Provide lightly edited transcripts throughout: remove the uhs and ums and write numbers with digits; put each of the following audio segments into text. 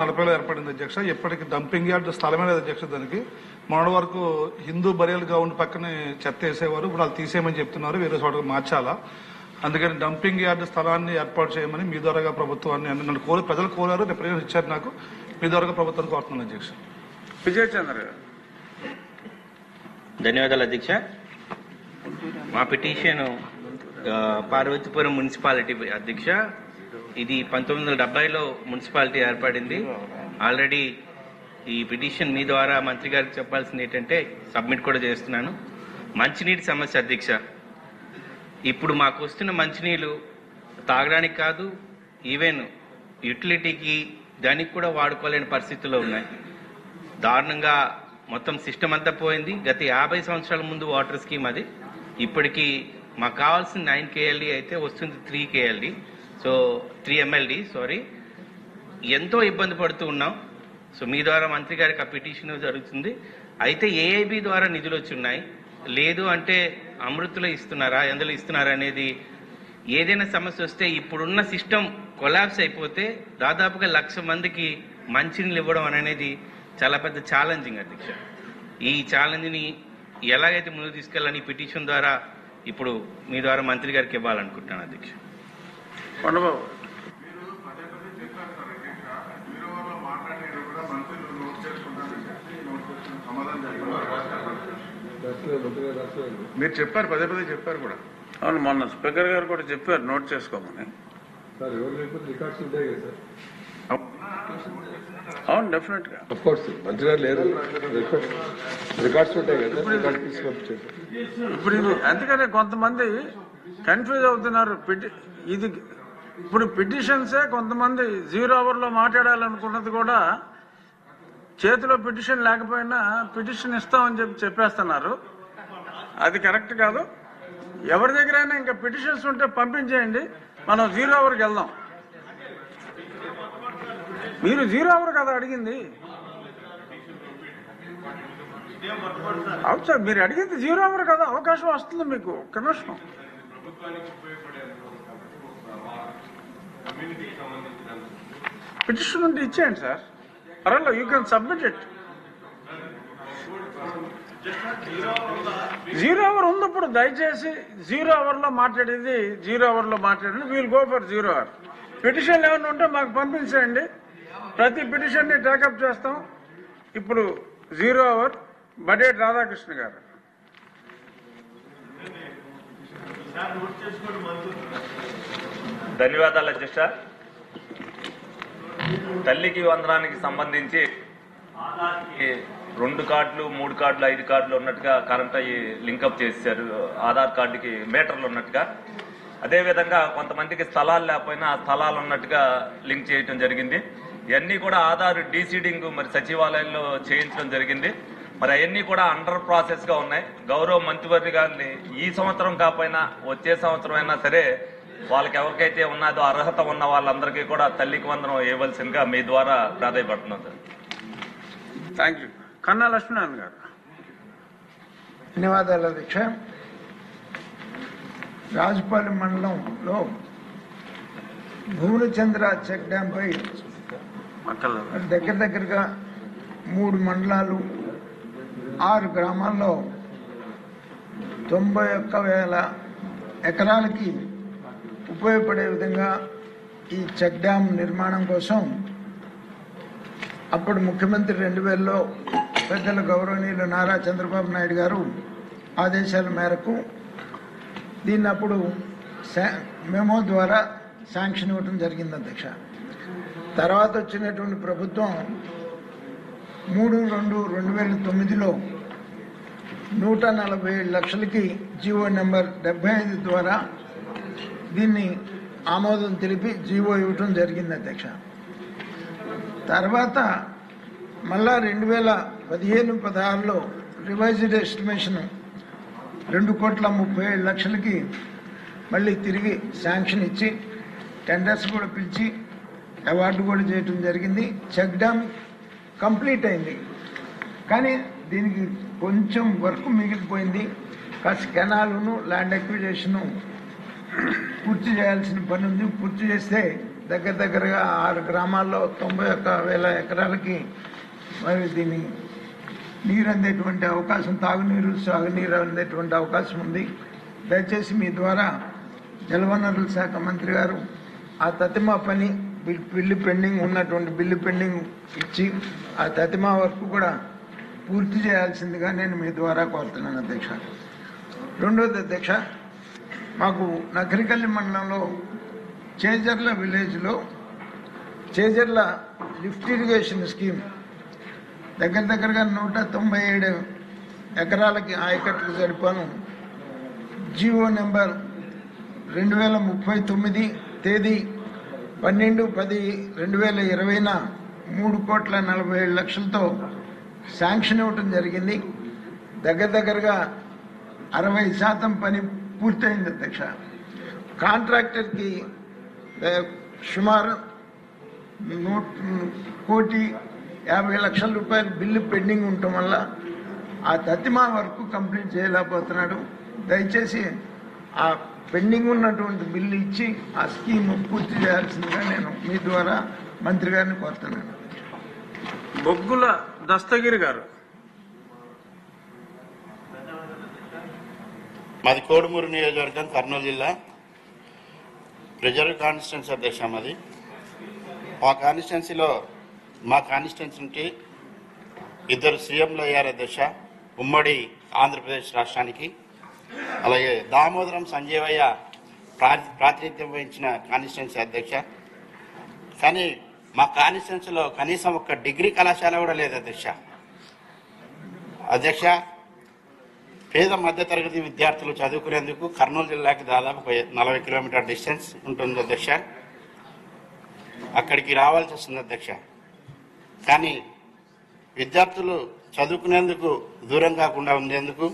40లో ఏర్పడింది అధ్యక్ష. ఇప్పటికి డంపింగ్ యార్డ్ స్థలమే లేదు అధ్యక్ష. దానికి మొన్నటి వరకు హిందూ బరియల్ గ్రౌండ్ పక్కనే చెత్త వేసేవారు. ఇప్పుడు వాళ్ళు తీసేయమని చెప్తున్నారు, వేరే చోట మార్చాలా. అందుకని డంపింగ్ యార్డ్ స్థలాన్ని ఏర్పాటు చేయమని మీ ద్వారాగా ప్రభుత్వాన్ని నన్ను ప్రజలు కోరారు, రిప్రజెంట్ ఇచ్చారు నాకు. మీ ద్వారాగా ప్రభుత్వాన్ని కోరుతున్నాను అధ్యక్ష. విజయ్ చంద్ర గారు. ధన్యవాదాలు అధ్యక్ష. మా పిటిషన్ పార్వతీపురం మున్సిపాలిటీ అధ్యక్ష. ఇది 1970లో మున్సిపాలిటీ ఏర్పడింది. ఆల్రెడీ ఈ పిటిషన్ మీ ద్వారా మంత్రి గారికి చెప్పాల్సింది ఏంటంటే సబ్మిట్ కూడా చేస్తున్నాను. మంచినీటి సమస్య అధ్యక్ష. ఇప్పుడు మాకు వస్తున్న మంచినీళ్ళు తాగడానికి కాదు, ఈవెన్ యూటిలిటీకి దానికి కూడా వాడుకోలేని పరిస్థితుల్లో ఉన్నాయి. దారుణంగా మొత్తం సిస్టమ్ అంతా పోయింది. గత 50 సంవత్సరాల ముందు వాటర్ స్కీమ్ అది. ఇప్పటికీ మాకు కావాల్సిన 9 KLD అయితే వస్తుంది 3 KLD, సో 3 MLD సారీ. ఎంతో ఇబ్బంది పడుతూ ఉన్నాం. సో మీ ద్వారా మంత్రి గారికి ఆ పిటిషన్ జరుగుతుంది. అయితే AIB ద్వారా నిధులు వచ్చి ఉన్నాయి, లేదు అంటే అమృతులు ఇస్తున్నారా, ఎందులో ఇస్తున్నారా అనేది. ఏదైనా సమస్య వస్తే ఇప్పుడున్న సిస్టమ్ కొలాప్స్ అయిపోతే దాదాపుగా 1,00,000 మందికి మంచినీళ్ళు ఇవ్వడం అనేది చాలా పెద్ద ఛాలెంజింగ్ అధ్యక్ష. ఈ ఛాలెంజ్ని ఎలాగైతే ముందుకు తీసుకెళ్ళాలని పిటిషన్ ద్వారా ఇప్పుడు మీ ద్వారా మంత్రి గారికి ఇవ్వాలనుకుంటున్నాను అధ్యక్ష. కొండబాబు. మీరు చెప్పారు, పదే పదే చెప్పారు కూడా. అవును, మొన్న స్పీకర్ గారు కూడా చెప్పారు నోట్ చేసుకోమని. అవును, డెఫినెట్ గా. మంచిగా లేదు, రికార్డ్స్ ఉంటాయి కదా. ఇప్పుడు ఇది అందుకనే కొంతమంది కన్ఫ్యూజ్ అవుతున్నారు. ఇది ఇప్పుడు పిటిషన్సే కొంతమంది 0 అవర్లో మాట్లాడాలనుకున్నది కూడా చేతిలో పిటిషన్ లేకపోయినా పిటిషన్ ఇస్తామని చెప్పేస్తున్నారు. అది కరెక్ట్ కాదు. ఎవరి దగ్గరైనా ఇంకా పిటిషన్స్ ఉంటే పంపించేయండి, మనం 0 అవర్కి వెళ్దాం. మీరు 0 అవర్ కదా అడిగింది. అవును సార్, మీరు అడిగింది 0 అవర్ కదా, అవకాశం వస్తుంది మీకు. ఒక్క నిమిషం. పిటిషన్ ఉంటే ఇచ్చేయండి సార్, పర్వాలేదు, you can submit it. 0 hour ఉన్నప్పుడు దయచేసి 0 అవర్లో మాట్లాడేది 0 అవర్లో మాట్లాడండి. We'll go for 0 hour. పిటిషన్లు ఏమైనా ఉంటే మాకు పంపించండి, ప్రతి పిటిషన్ని టేకప్ చేస్తాం. ఇప్పుడు 0 అవర్ బడేటి రాధాకృష్ణ గారు. ధన్యవాదాలు అధ్యక్ష. తల్లికి వందనానికి సంబంధించి 2 కార్డులు 3 కార్డులు 5 కార్డులు ఉన్నట్టుగా కరెంట్ అయ్యి లింకప్ చేశారు, ఆధార్ కార్డుకి మీటర్లు ఉన్నట్టుగా. అదేవిధంగా కొంతమందికి స్థలాలు లేకపోయినా ఆ స్థలాలు ఉన్నట్టుగా లింక్ చేయడం జరిగింది. ఇవన్నీ కూడా ఆధార్ డీసీడింగ్ మరి సచివాలయంలో చేయించడం జరిగింది. మరి అవన్నీ కూడా అండర్ ప్రాసెస్ గా ఉన్నాయి. గౌరవ మంత్రివర్గ గారిని ఈ సంవత్సరం కాకపోయినా వచ్చే సంవత్సరం అయినా సరే వాళ్ళకి ఎవరికైతే ఉన్నదో అర్హత ఉన్న వాళ్ళందరికీ కూడా తల్లికి వందనం ఇవ్వాల్సిందిగా మీ ద్వారా ప్రాధాయపడుతున్నాం సార్. Thank you. కన్నా లక్ష్మీనారాయణ గారు. ధన్యవాదాలు అధ్యక్ష. రాజుపాలెం మండలంలో భూమచంద్ర చెక్ డ్యాం పై దగ్గరగా 3 మండలాలు 6 గ్రామాల్లో 91,000 ఎకరాలకి ఉపయోగపడే విధంగా ఈ చెక్ డ్యాం నిర్మాణం కోసం అప్పుడు ముఖ్యమంత్రి 2000లో పెద్దల గౌరవనీయులు నారా చంద్రబాబు నాయుడు గారు ఆదేశాల మేరకు దీన్ని అప్పుడు మెమో ద్వారా శాంక్షన్ ఇవ్వడం జరిగింది అధ్యక్ష. తర్వాత వచ్చినటువంటి ప్రభుత్వం 3/2/2009లో 147 లక్షలకి జీవో నెంబర్ 75 ద్వారా దీన్ని ఆమోదం తెలిపి జీవో ఇవ్వటం జరిగింది అధ్యక్ష. తర్వాత మళ్ళా 2015-16లో రివైజ్డ్ ఎస్టిమేషన్ 2,37 లక్షలకి మళ్ళీ తిరిగి శాంక్షన్ ఇచ్చి టెండర్స్ కూడా పిలిచి అవార్డు కూడా చేయటం జరిగింది. చెక్ డ్యామ్ కంప్లీట్ అయింది, కానీ దీనికి కొంచెం వర్క్ మిగిలిపోయింది. కాస్త కెనాలును ల్యాండ్ అక్విజిషన్ పూర్తి చేయాల్సిన పని ఉంది. పూర్తి చేస్తే దగ్గరగా 6 గ్రామాల్లో 91,000 ఎకరాలకి మరి దీన్ని నీరు అందేటువంటి అవకాశం, తాగునీరు సాగునీరు అందేటువంటి అవకాశం ఉంది. దయచేసి మీ ద్వారా జలవనరుల శాఖ మంత్రి గారు ఆ తతిమా పని బిల్లు పెండింగ్ ఉన్నటువంటి బిల్లు పెండింగ్ ఇచ్చి ఆ తతిమా వరకు కూడా పూర్తి చేయాల్సిందిగా నేను మీ ద్వారా కోరుతున్నాను అధ్యక్ష. రెండోది అధ్యక్ష, మాకు నకరికల్లి మండలంలో చేజర్ల విలేజ్లో చేజర్ల లిఫ్ట్ ఇరిగేషన్ స్కీమ్ దగ్గరగా 197 ఎకరాలకి ఆయకట్లు సరిపోను జీవో నెంబర్ 2039 తేదీ 12/10/2020న 3,47,00,000తో శాంక్షన్ ఇవ్వటం జరిగింది. దగ్గరగా 60% పని పూర్తయింది అధ్యక్ష. కాంట్రాక్టర్కి సుమారు 1,50,00,000 రూపాయలు బిల్లు పెండింగ్ ఉండటం వల్ల ఆ తతిమా వరకు కంప్లీట్ చేయలేకపోతున్నాడు. దయచేసి ఆ పెండింగ్ ఉన్నటువంటి బిల్లు ఇచ్చి ఆ స్కీమ్ పూర్తి చేయాల్సిందిగా నేను మీ ద్వారా మంత్రి గారిని కోరుతున్నాను. బొగ్గుల దస్తగిరి గారు. మాది కోడుమూరు నియోజకవర్గం, కర్నూలు జిల్లా. రిజర్వ్ కాన్స్టిట్యున్సీ అధ్యక్ష మాది. మా కాన్స్టిట్యున్సీలో మా కాన్స్టిట్యున్సీ నుండి 2 సీఎంలు అయ్యారు అధ్యక్ష, ఉమ్మడి ఆంధ్రప్రదేశ్ రాష్ట్రానికి. అలాగే దామోదరం సంజీవయ్య ప్రాతినిధ్యం వహించిన కాన్స్టిట్యున్సీ అధ్యక్ష. కానీ మా కాన్స్టిట్యున్సీలో కనీసం ఒక్క డిగ్రీ కళాశాల కూడా లేదు అధ్యక్ష. పేద మధ్యతరగతి విద్యార్థులు చదువుకునేందుకు కర్నూలు జిల్లాకి దాదాపు 40 కిలోమీటర్ డిస్టెన్స్ ఉంటుంది అధ్యక్ష. అక్కడికి రావాల్సి వస్తుంది అధ్యక్ష. కానీ విద్యార్థులు చదువుకునేందుకు దూరం కాకుండా ఉండేందుకు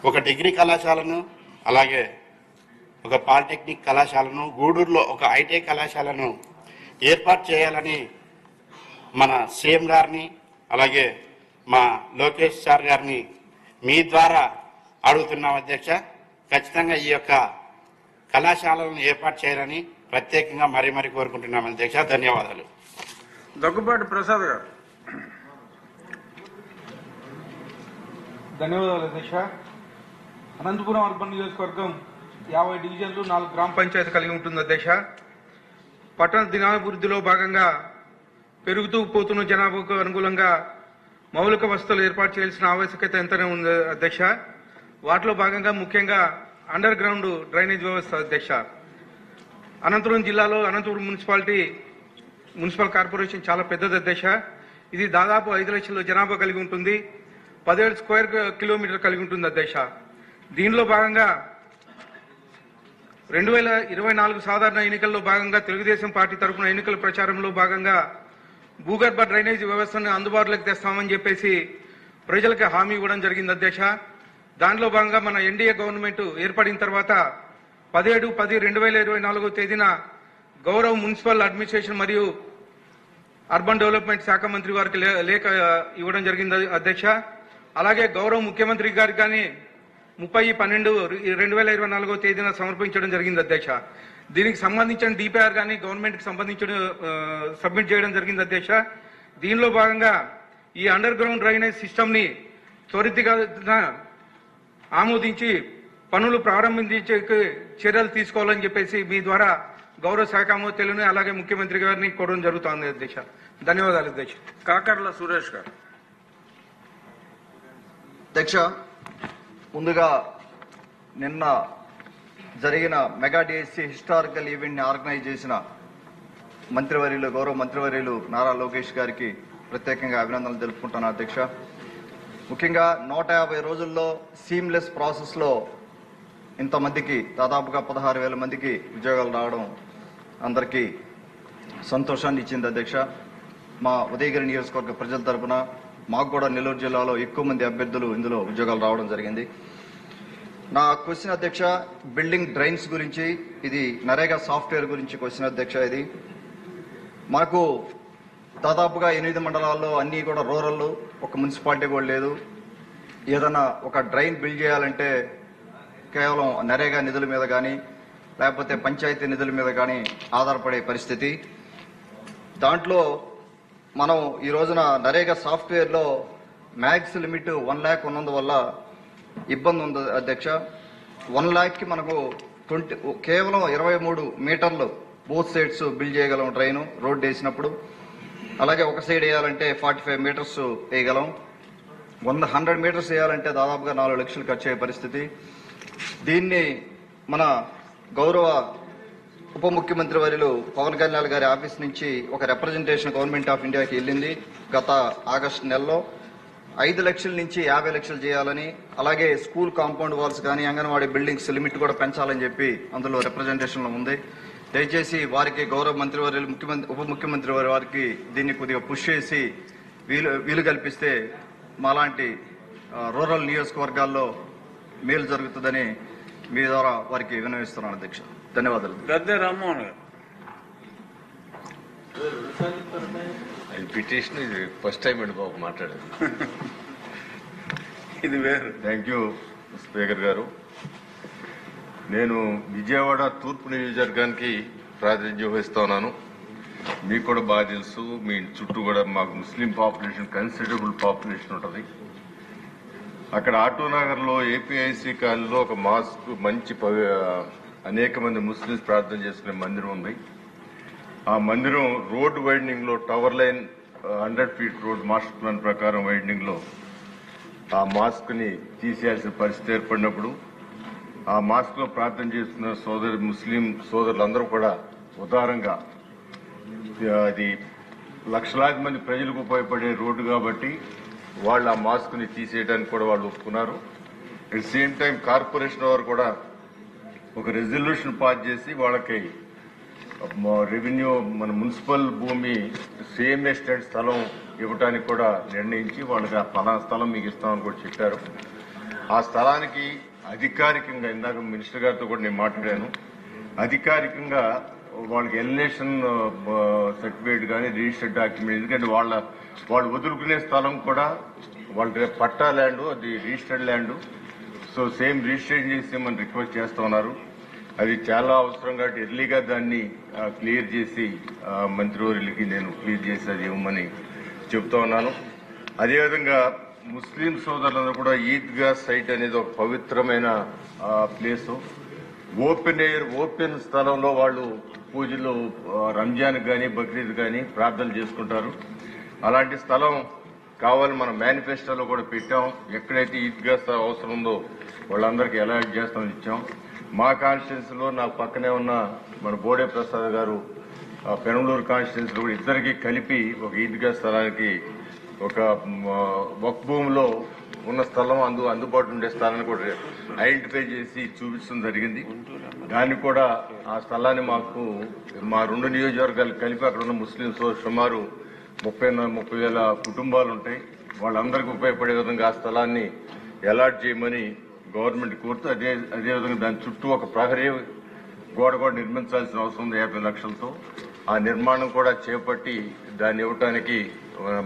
ఒక డిగ్రీ కళాశాలను, అలాగే ఒక పాలిటెక్నిక్ కళాశాలను, గూడూరులో ఒక ఐటీ కళాశాలను ఏర్పాటు చేయాలని మన సీఎం గారిని, అలాగే మా లోకేష్ సార్ గారిని మీ ద్వారా అడుగుతున్నాం అధ్యక్ష. ఖచ్చితంగా ఈ యొక్క కళాశాలను ఏర్పాటు చేయాలని ప్రత్యేకంగా మరీ కోరుకుంటున్నాం అధ్యక్ష. ధన్యవాదాలు. దగ్గుబాటి ప్రసాద్ గారు. ధన్యవాదాలు అధ్యక్ష. అనంతపురం అర్బన్ నియోజకవర్గం 50 డివిజన్లు 4 గ్రామ పంచాయతీ కలిగి ఉంటుంది అధ్యక్ష. పట్టణ దినాభివృద్ధిలో భాగంగా పెరుగుతూ పోతున్న జనాభాకు అనుగుణంగా మౌలిక వసతులు ఏర్పాటు చేయాల్సిన ఆవశ్యకత ఎంతనే ఉంది అధ్యక్ష. వాటిలో భాగంగా ముఖ్యంగా అండర్ గ్రౌండ్ డ్రైనేజ్ వ్యవస్థ అధ్యక్ష. అనంతపురం జిల్లాలో అనంతపురం మున్సిపల్ కార్పొరేషన్ చాలా పెద్దది అధ్యక్ష. ఇది దాదాపు 5 లక్షల జనాభా కలిగి ఉంటుంది. 17 స్క్వేర్ కిలోమీటర్ కలిగి ఉంటుంది అధ్యక్ష. దీనిలో భాగంగా 2024 సాధారణ ఎన్నికల్లో భాగంగా తెలుగుదేశం పార్టీ తరఫున ఎన్నికల ప్రచారంలో భాగంగా భూగర్భ డ్రైనేజీ వ్యవస్థను అందుబాటులోకి తెస్తామని చెప్పేసి ప్రజలకు హామీ ఇవ్వడం జరిగింది అధ్యక్ష. దానిలో భాగంగా మన ఎన్డీఏ గవర్నమెంట్ ఏర్పడిన తర్వాత 17/10/2024 తేదీన గౌరవ మున్సిపల్ అడ్మినిస్ట్రేషన్ మరియు అర్బన్ డెవలప్మెంట్ శాఖ మంత్రి వారికి లేఖ ఇవ్వడం జరిగింది అధ్యక్ష. అలాగే గౌరవ ముఖ్యమంత్రి గారికి కానీ 30/12/2024 తేదీన సమర్పించడం జరిగింది అధ్యక్ష. దీనికి సంబంధించిన డిపిఆర్ కానీ గవర్నమెంట్ కి సంబంధించిన సబ్మిట్ చేయడం జరిగింది అధ్యక్ష. దీనిలో భాగంగా ఈ అండర్ గ్రౌండ్ డ్రైనేజ్ సిస్టమ్ ని త్వరితగతిన ఆమోదించి పనులు ప్రారంభించే చర్యలు తీసుకోవాలని చెప్పేసి మీ ద్వారా గౌరవ శాఖ మంత్రులను అలాగే ముఖ్యమంత్రి గారిని కోరడం జరుగుతోంది అధ్యక్ష. ధన్యవాదాలు అధ్యక్ష. కాకర్ల సురేష్ గారు. అధ్యక్ష, ముందుగా నిన్న జరిగిన మెగా డిఎస్సి హిస్టారికల్ ఈవెంట్ ని ఆర్గనైజ్ చేసిన గౌరవ మంత్రివర్యులు నారా లోకేష్ గారికి ప్రత్యేకంగా అభినందనలు తెలుపుకుంటాను అధ్యక్ష. ముఖ్యంగా 150 రోజుల్లో సీమ్లెస్ ప్రాసెస్ లో ఇంతమందికి దాదాపుగా 16,000 మందికి ఉద్యోగాలు రావడం అందరికీ సంతోషాన్ని ఇచ్చింది అధ్యక్ష. మా ఉదయగిరి నియోజకవర్గ ప్రజల తరపున మాకు కూడా నెల్లూరు జిల్లాలో ఎక్కువ మంది అభ్యర్థులు ఇందులో ఉద్యోగాలు రావడం జరిగింది. నా క్వశ్చన్ అధ్యక్ష, బిల్డింగ్ డ్రైన్స్ గురించి, ఇది నరేగా సాఫ్ట్వేర్ గురించి క్వశ్చన్ అధ్యక్ష. ఇది మనకు దాదాపుగా 8 మండలాల్లో అన్ని కూడా రూరల్, ఒక మున్సిపాలిటీ కూడా లేదు. ఏదైనా ఒక డ్రైన్ బిల్డ్ చేయాలంటే కేవలం నరేగా నిధుల మీద కానీ లేకపోతే పంచాయతీ నిధుల మీద కానీ ఆధారపడే పరిస్థితి. దాంట్లో మనం ఈ రోజున నరేగా సాఫ్ట్వేర్లో మ్యాక్స్ లిమిట్ 1 lakh ఉన్నందువల్ల ఇబ్బంది ఉంది అధ్యక్ష. 1 lakh మనకు కేవలం 23 మీటర్లు బోత్ సైడ్స్ బిల్డ్ చేయగలం ట్రైన్ రోడ్డు వేసినప్పుడు. అలాగే ఒక సైడ్ వేయాలంటే 45 మీటర్స్ వేయగలం. 100 మీటర్స్ వేయాలంటే దాదాపుగా 4 లక్షలు ఖర్చు అయ్యే పరిస్థితి. దీన్ని మన గౌరవ ఉప ముఖ్యమంత్రి వర్యులు పవన్ కళ్యాణ్ గారి ఆఫీస్ నుంచి ఒక రిప్రజెంటేషన్ గవర్నమెంట్ ఆఫ్ ఇండియాకి వెళ్ళింది గత ఆగస్టు నెలలో. 5 లక్షల నుంచి 50 లక్షలు చేయాలని, అలాగే స్కూల్ కాంపౌండ్ వాల్స్ కానీ అంగన్వాడీ బిల్డింగ్స్ లిమిట్ కూడా పెంచాలని చెప్పి అందులో రిప్రజెంటేషన్లో ఉంది. దయచేసి వారికి గౌరవ మంత్రివర్యులు ఉప ముఖ్యమంత్రి వారికి దీన్ని కొద్దిగా పుష్ చేసి వీలు కల్పిస్తే మాలాంటి రూరల్ నియోజకవర్గాల్లో మేలు జరుగుతుందని మీ ద్వారా వారికి విన్నవిస్తున్నాను అధ్యక్ష. ధన్యవాదాలు. గద్దె రామ్మోహన్ గారు. పిటిషన్ ఇది ఫస్ట్ టైం అండి బాబు మాట్లాడారు. ఇది వేరు. థ్యాంక్ యూ స్పీకర్ గారు. నేను విజయవాడ తూర్పు నియోజకవర్గానికి ప్రాతినిధ్యం వహిస్తా ఉన్నాను. మీకు కూడా బాగా తెలుసు, మీ చుట్టూ కూడా మాకు ముస్లిం పాపులేషన్ కన్సిడరబుల్ పాపులేషన్ ఉంటుంది. అక్కడ ఆటోనగర్ లో ఏపీఐసి కాలనీలో ఒక మాస్క్ మంచి అనేక మంది ముస్లింస్ ప్రార్థన చేసుకునే మందిరం ఉంది. ఆ మందిరం రోడ్ వైడనింగ్ లో tower line 100 feet road master plan ప్రకారం వైడనింగ్ లో ఆ మాస్క్ ని తీసేయాల్సిన పరిస్థితి ఏర్పడినప్పుడు ఆ మాస్క్ లో ప్రార్థన చేస్తున్న ముస్లిం సోదరులందరూ కూడా ఉదారంగా, అది లక్షలాది మంది ప్రజలకు ఉపయోగపడే రోడ్డు కాబట్టి వాళ్ళు ఆ మాస్క్ ని తీసేయడానికి కూడా వాళ్ళు ఒప్పుకున్నారు. At the same time corporation వారు కూడా ఒక రెజల్యూషన్ పాస్ చేసి వాళ్ళకి రెవెన్యూ మన మున్సిపల్ భూమి సేమ్ ఎస్టేట్ స్థలం ఇవ్వడానికి కూడా నిర్ణయించి వాళ్ళకి ఆ ఫలానా స్థలం మీకు ఇస్తామని కూడా చెప్పారు. ఆ స్థలానికి అధికారికంగా ఇందాక మినిస్టర్ గారితో కూడా నేను మాట్లాడాను. అధికారికంగా వాళ్ళకి ఎలినేషన్ సర్టిఫికేట్ కానీ రిజిస్టర్డ్ డాక్యుమెంట్, ఎందుకంటే వాళ్ళు వదులుకునే స్థలం కూడా వాళ్ళ పట్టా ల్యాండ్, అది registered land. So same registration చేసి మనం రిక్వెస్ట్ చేస్తా ఉన్నారు. అది చాలా అవసరం కాబట్టి ఎర్లీగా దాన్ని క్లియర్ చేసి మంత్రివర్యులకి నేను క్లియర్ చేసి అది ఇవ్వమని చెప్తా ఉన్నాను. అదేవిధంగా ముస్లిం సోదరులందరూ కూడా ఈద్గా సైట్ అనేది ఒక పవిత్రమైన ప్లేసు. ఓపెన్ స్థలంలో వాళ్ళు పూజలు రంజాన్ కానీ బక్రీద్ కానీ ప్రార్థనలు చేసుకుంటారు. అలాంటి స్థలం కావాలి మన మేనిఫెస్టోలో కూడా పెట్టాం. ఎక్కడైతే ఈద్గా అవసరం ఉందో వాళ్ళందరికీ అలాట్ చేస్తామని ఇచ్చాం. మా కాన్స్టిట్యున్సీలో నాకు పక్కనే ఉన్న మన బోడే ప్రసాద్ గారు పెనంలూరు కాన్స్టిట్యున్సీలో కూడా ఇద్దరికి కలిపి ఒక ఈద్గా స్థలానికి ఒక వక్ భూమిలో ఉన్న స్థలం అందుబాటులో ఉండే స్థలాన్ని కూడా ఐడెంటిఫై చేసి చూపించడం జరిగింది. దాన్ని కూడా ఆ స్థలాన్ని మాకు మా 2 నియోజకవర్గాలు కలిపి అక్కడ ఉన్న ముస్లింస్ సుమారు 30,000 కుటుంబాలు ఉంటాయి. వాళ్ళందరికీ ఉపయోగపడే విధంగా ఆ స్థలాన్ని అలాట్ చేయమని గవర్నమెంట్ కోరుతూ అదేవిధంగా దాని చుట్టూ ఒక ప్రహరీ గోడ కూడా నిర్మించాల్సిన అవసరం ఉంది 50 లక్షలతో. ఆ నిర్మాణం కూడా చేపట్టి దాన్ని ఇవ్వటానికి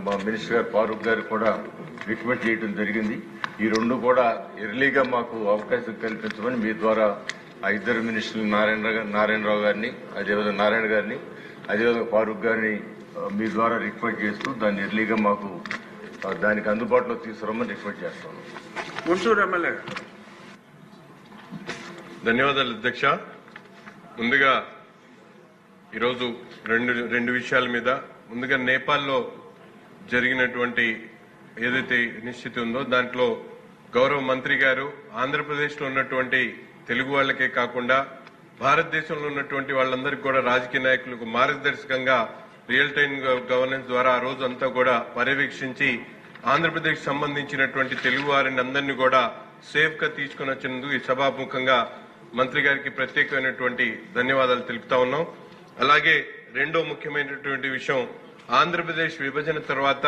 మా మినిస్టర్ గారు ఫారూక్ గారు కూడా రిక్వెస్ట్ చేయడం జరిగింది. ఈ 2 కూడా ఎర్లీగా మాకు అవకాశం కల్పించమని మీ ద్వారా ఆ ఇద్దరు మినిస్టర్లు నారాయణరావు గారిని, అదేవిధంగా నారాయణ గారిని, అదేవిధంగా ఫారూక్ గారిని మీ ద్వారా రిక్వెస్ట్ చేస్తూ దాన్ని ఎర్లీగా మాకు దానికి అందుబాటులో తీసుకురమ్మని రిక్వెస్ట్ చేస్తాను. గుంటూరు ఎమ్మెల్యే. ధన్యవాదాలు అధ్యక్ష. ముందుగా ఈరోజు రెండు విషయాల మీద, ముందుగా నేపాల్లో జరిగినటువంటి ఏదైతే నిశ్చితి ఉందో దాంట్లో గౌరవ మంత్రి గారు ఆంధ్రప్రదేశ్ లో ఉన్నటువంటి తెలుగు వాళ్ళకే కాకుండా భారతదేశంలో ఉన్నటువంటి వాళ్ళందరికీ కూడా రాజకీయ నాయకులకు మార్గదర్శకంగా రియల్ టైమ్ గవర్నెన్స్ ద్వారా ఆ రోజు అంతా కూడా పర్యవేక్షించి ఆంధ్రప్రదేశ్ సంబంధించినటువంటి తెలుగు వారిని అందరినీ కూడా సేఫ్ గా తీసుకుని వచ్చినందుకు ఈ సభాముఖంగా మంత్రి గారికి ప్రత్యేకమైనటువంటి ధన్యవాదాలు తెలుపుతా ఉన్నాం. అలాగే రెండో ముఖ్యమైనటువంటి విషయం, ఆంధ్రప్రదేశ్ విభజన తర్వాత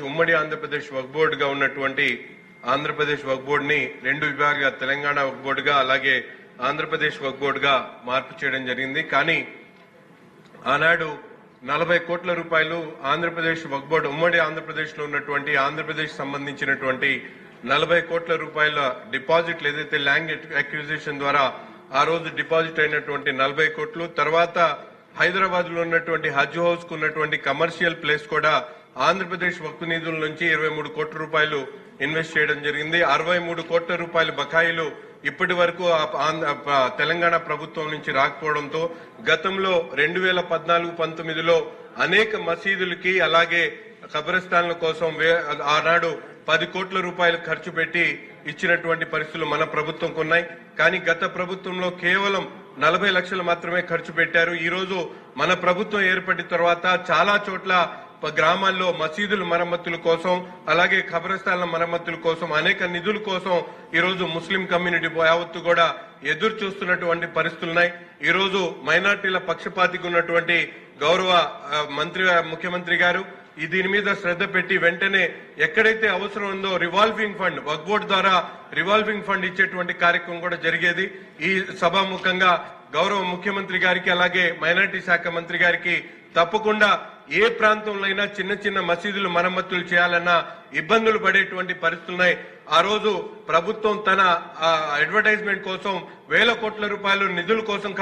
ఉమ్మడి ఆంధ్రప్రదేశ్ వక్ఫ్ బోర్డు గా ఉన్నటువంటి ఆంధ్రప్రదేశ్ వక్ఫ్ బోర్డు ని 2 విభాగాలుగా తెలంగాణ వక్ఫ్ బోర్డుగా అలాగే ఆంధ్రప్రదేశ్ వక్ఫ్ బోర్డుగా మార్పు చేయడం జరిగింది. కానీ ఆనాడు 40 కోట్ల రూపాయలు ఆంధ్రప్రదేశ్ వక్ఫ్ బోర్డు ఉమ్మడి ఆంధ్రప్రదేశ్ లో ఉన్నటువంటి ఆంధ్రప్రదేశ్ సంబంధించినటువంటి 40 కోట్ల రూపాయల డిపాజిట్లు ఏదైతే ల్యాండ్ అక్విజిషన్ ద్వారా ఆ రోజు డిపాజిట్ అయినటువంటి 40 కోట్లు, తర్వాత హైదరాబాద్ లో ఉన్నటువంటి హజ్ హౌస్ కు ఉన్నటువంటి కమర్షియల్ ప్లేస్ కూడా ఆంధ్రప్రదేశ్ వక్ఫ్ నిధుల నుంచి 23 కోట్ల రూపాయలు ఇన్వెస్ట్ చేయడం జరిగింది. 63 కోట్ల రూపాయల బకాయిలు ఇప్పటి వరకు తెలంగాణ ప్రభుత్వం నుంచి రాకపోవడంతో గతంలో 2014-19లో అనేక మసీదులకి అలాగే కబ్రస్థాన్ల కోసం ఆనాడు 10 కోట్ల రూపాయలు ఖర్చు పెట్టి ఇచ్చినటువంటి పరిస్థితులు మన ప్రభుత్వంకు ఉన్నాయి. కానీ గత ప్రభుత్వంలో కేవలం 40 లక్షలు మాత్రమే ఖర్చు పెట్టారు. ఈ రోజు మన ప్రభుత్వం ఏర్పడిన తర్వాత చాలా చోట్ల గ్రామాల్లో మసీదుల మరమ్మతుల కోసం అలాగే ఖబరస్థాన్ల మరమ్మతుల కోసం అనేక నిధుల కోసం ఈ రోజు ముస్లిం కమ్యూనిటీ యావత్తు కూడా ఎదురు చూస్తున్నటువంటి పరిస్థితులున్నాయి. ఈ రోజు మైనార్టీల పక్షపాతికి ఉన్నటువంటి గౌరవ ముఖ్యమంత్రి గారు దీని మీద శ్రద్ధ పెట్టి వెంటనే ఎక్కడైతే అవసరం ఉందో రివాల్వింగ్ ఫండ్ వక్ఫ్ బోర్డు ద్వారా రివాల్వింగ్ ఫండ్ ఇచ్చేటువంటి కార్యక్రమం కూడా జరిగేది. ఈ సభాముఖంగా గౌరవ ముఖ్యమంత్రి గారికి అలాగే మైనార్టీ శాఖ మంత్రి గారికి తప్పకుండా ఏ ప్రాంతంలో అయినా చిన్న చిన్న మసీదులు మరమ్మతులు చేయాలన్నా ఇబ్బందులు పడేటువంటి పరిస్థితులున్నాయి. ఆ రోజు ప్రభుత్వం తన అడ్వర్టైజ్మెంట్ కోసం 1000 కోట్ల రూపాయలు నిధుల కోసం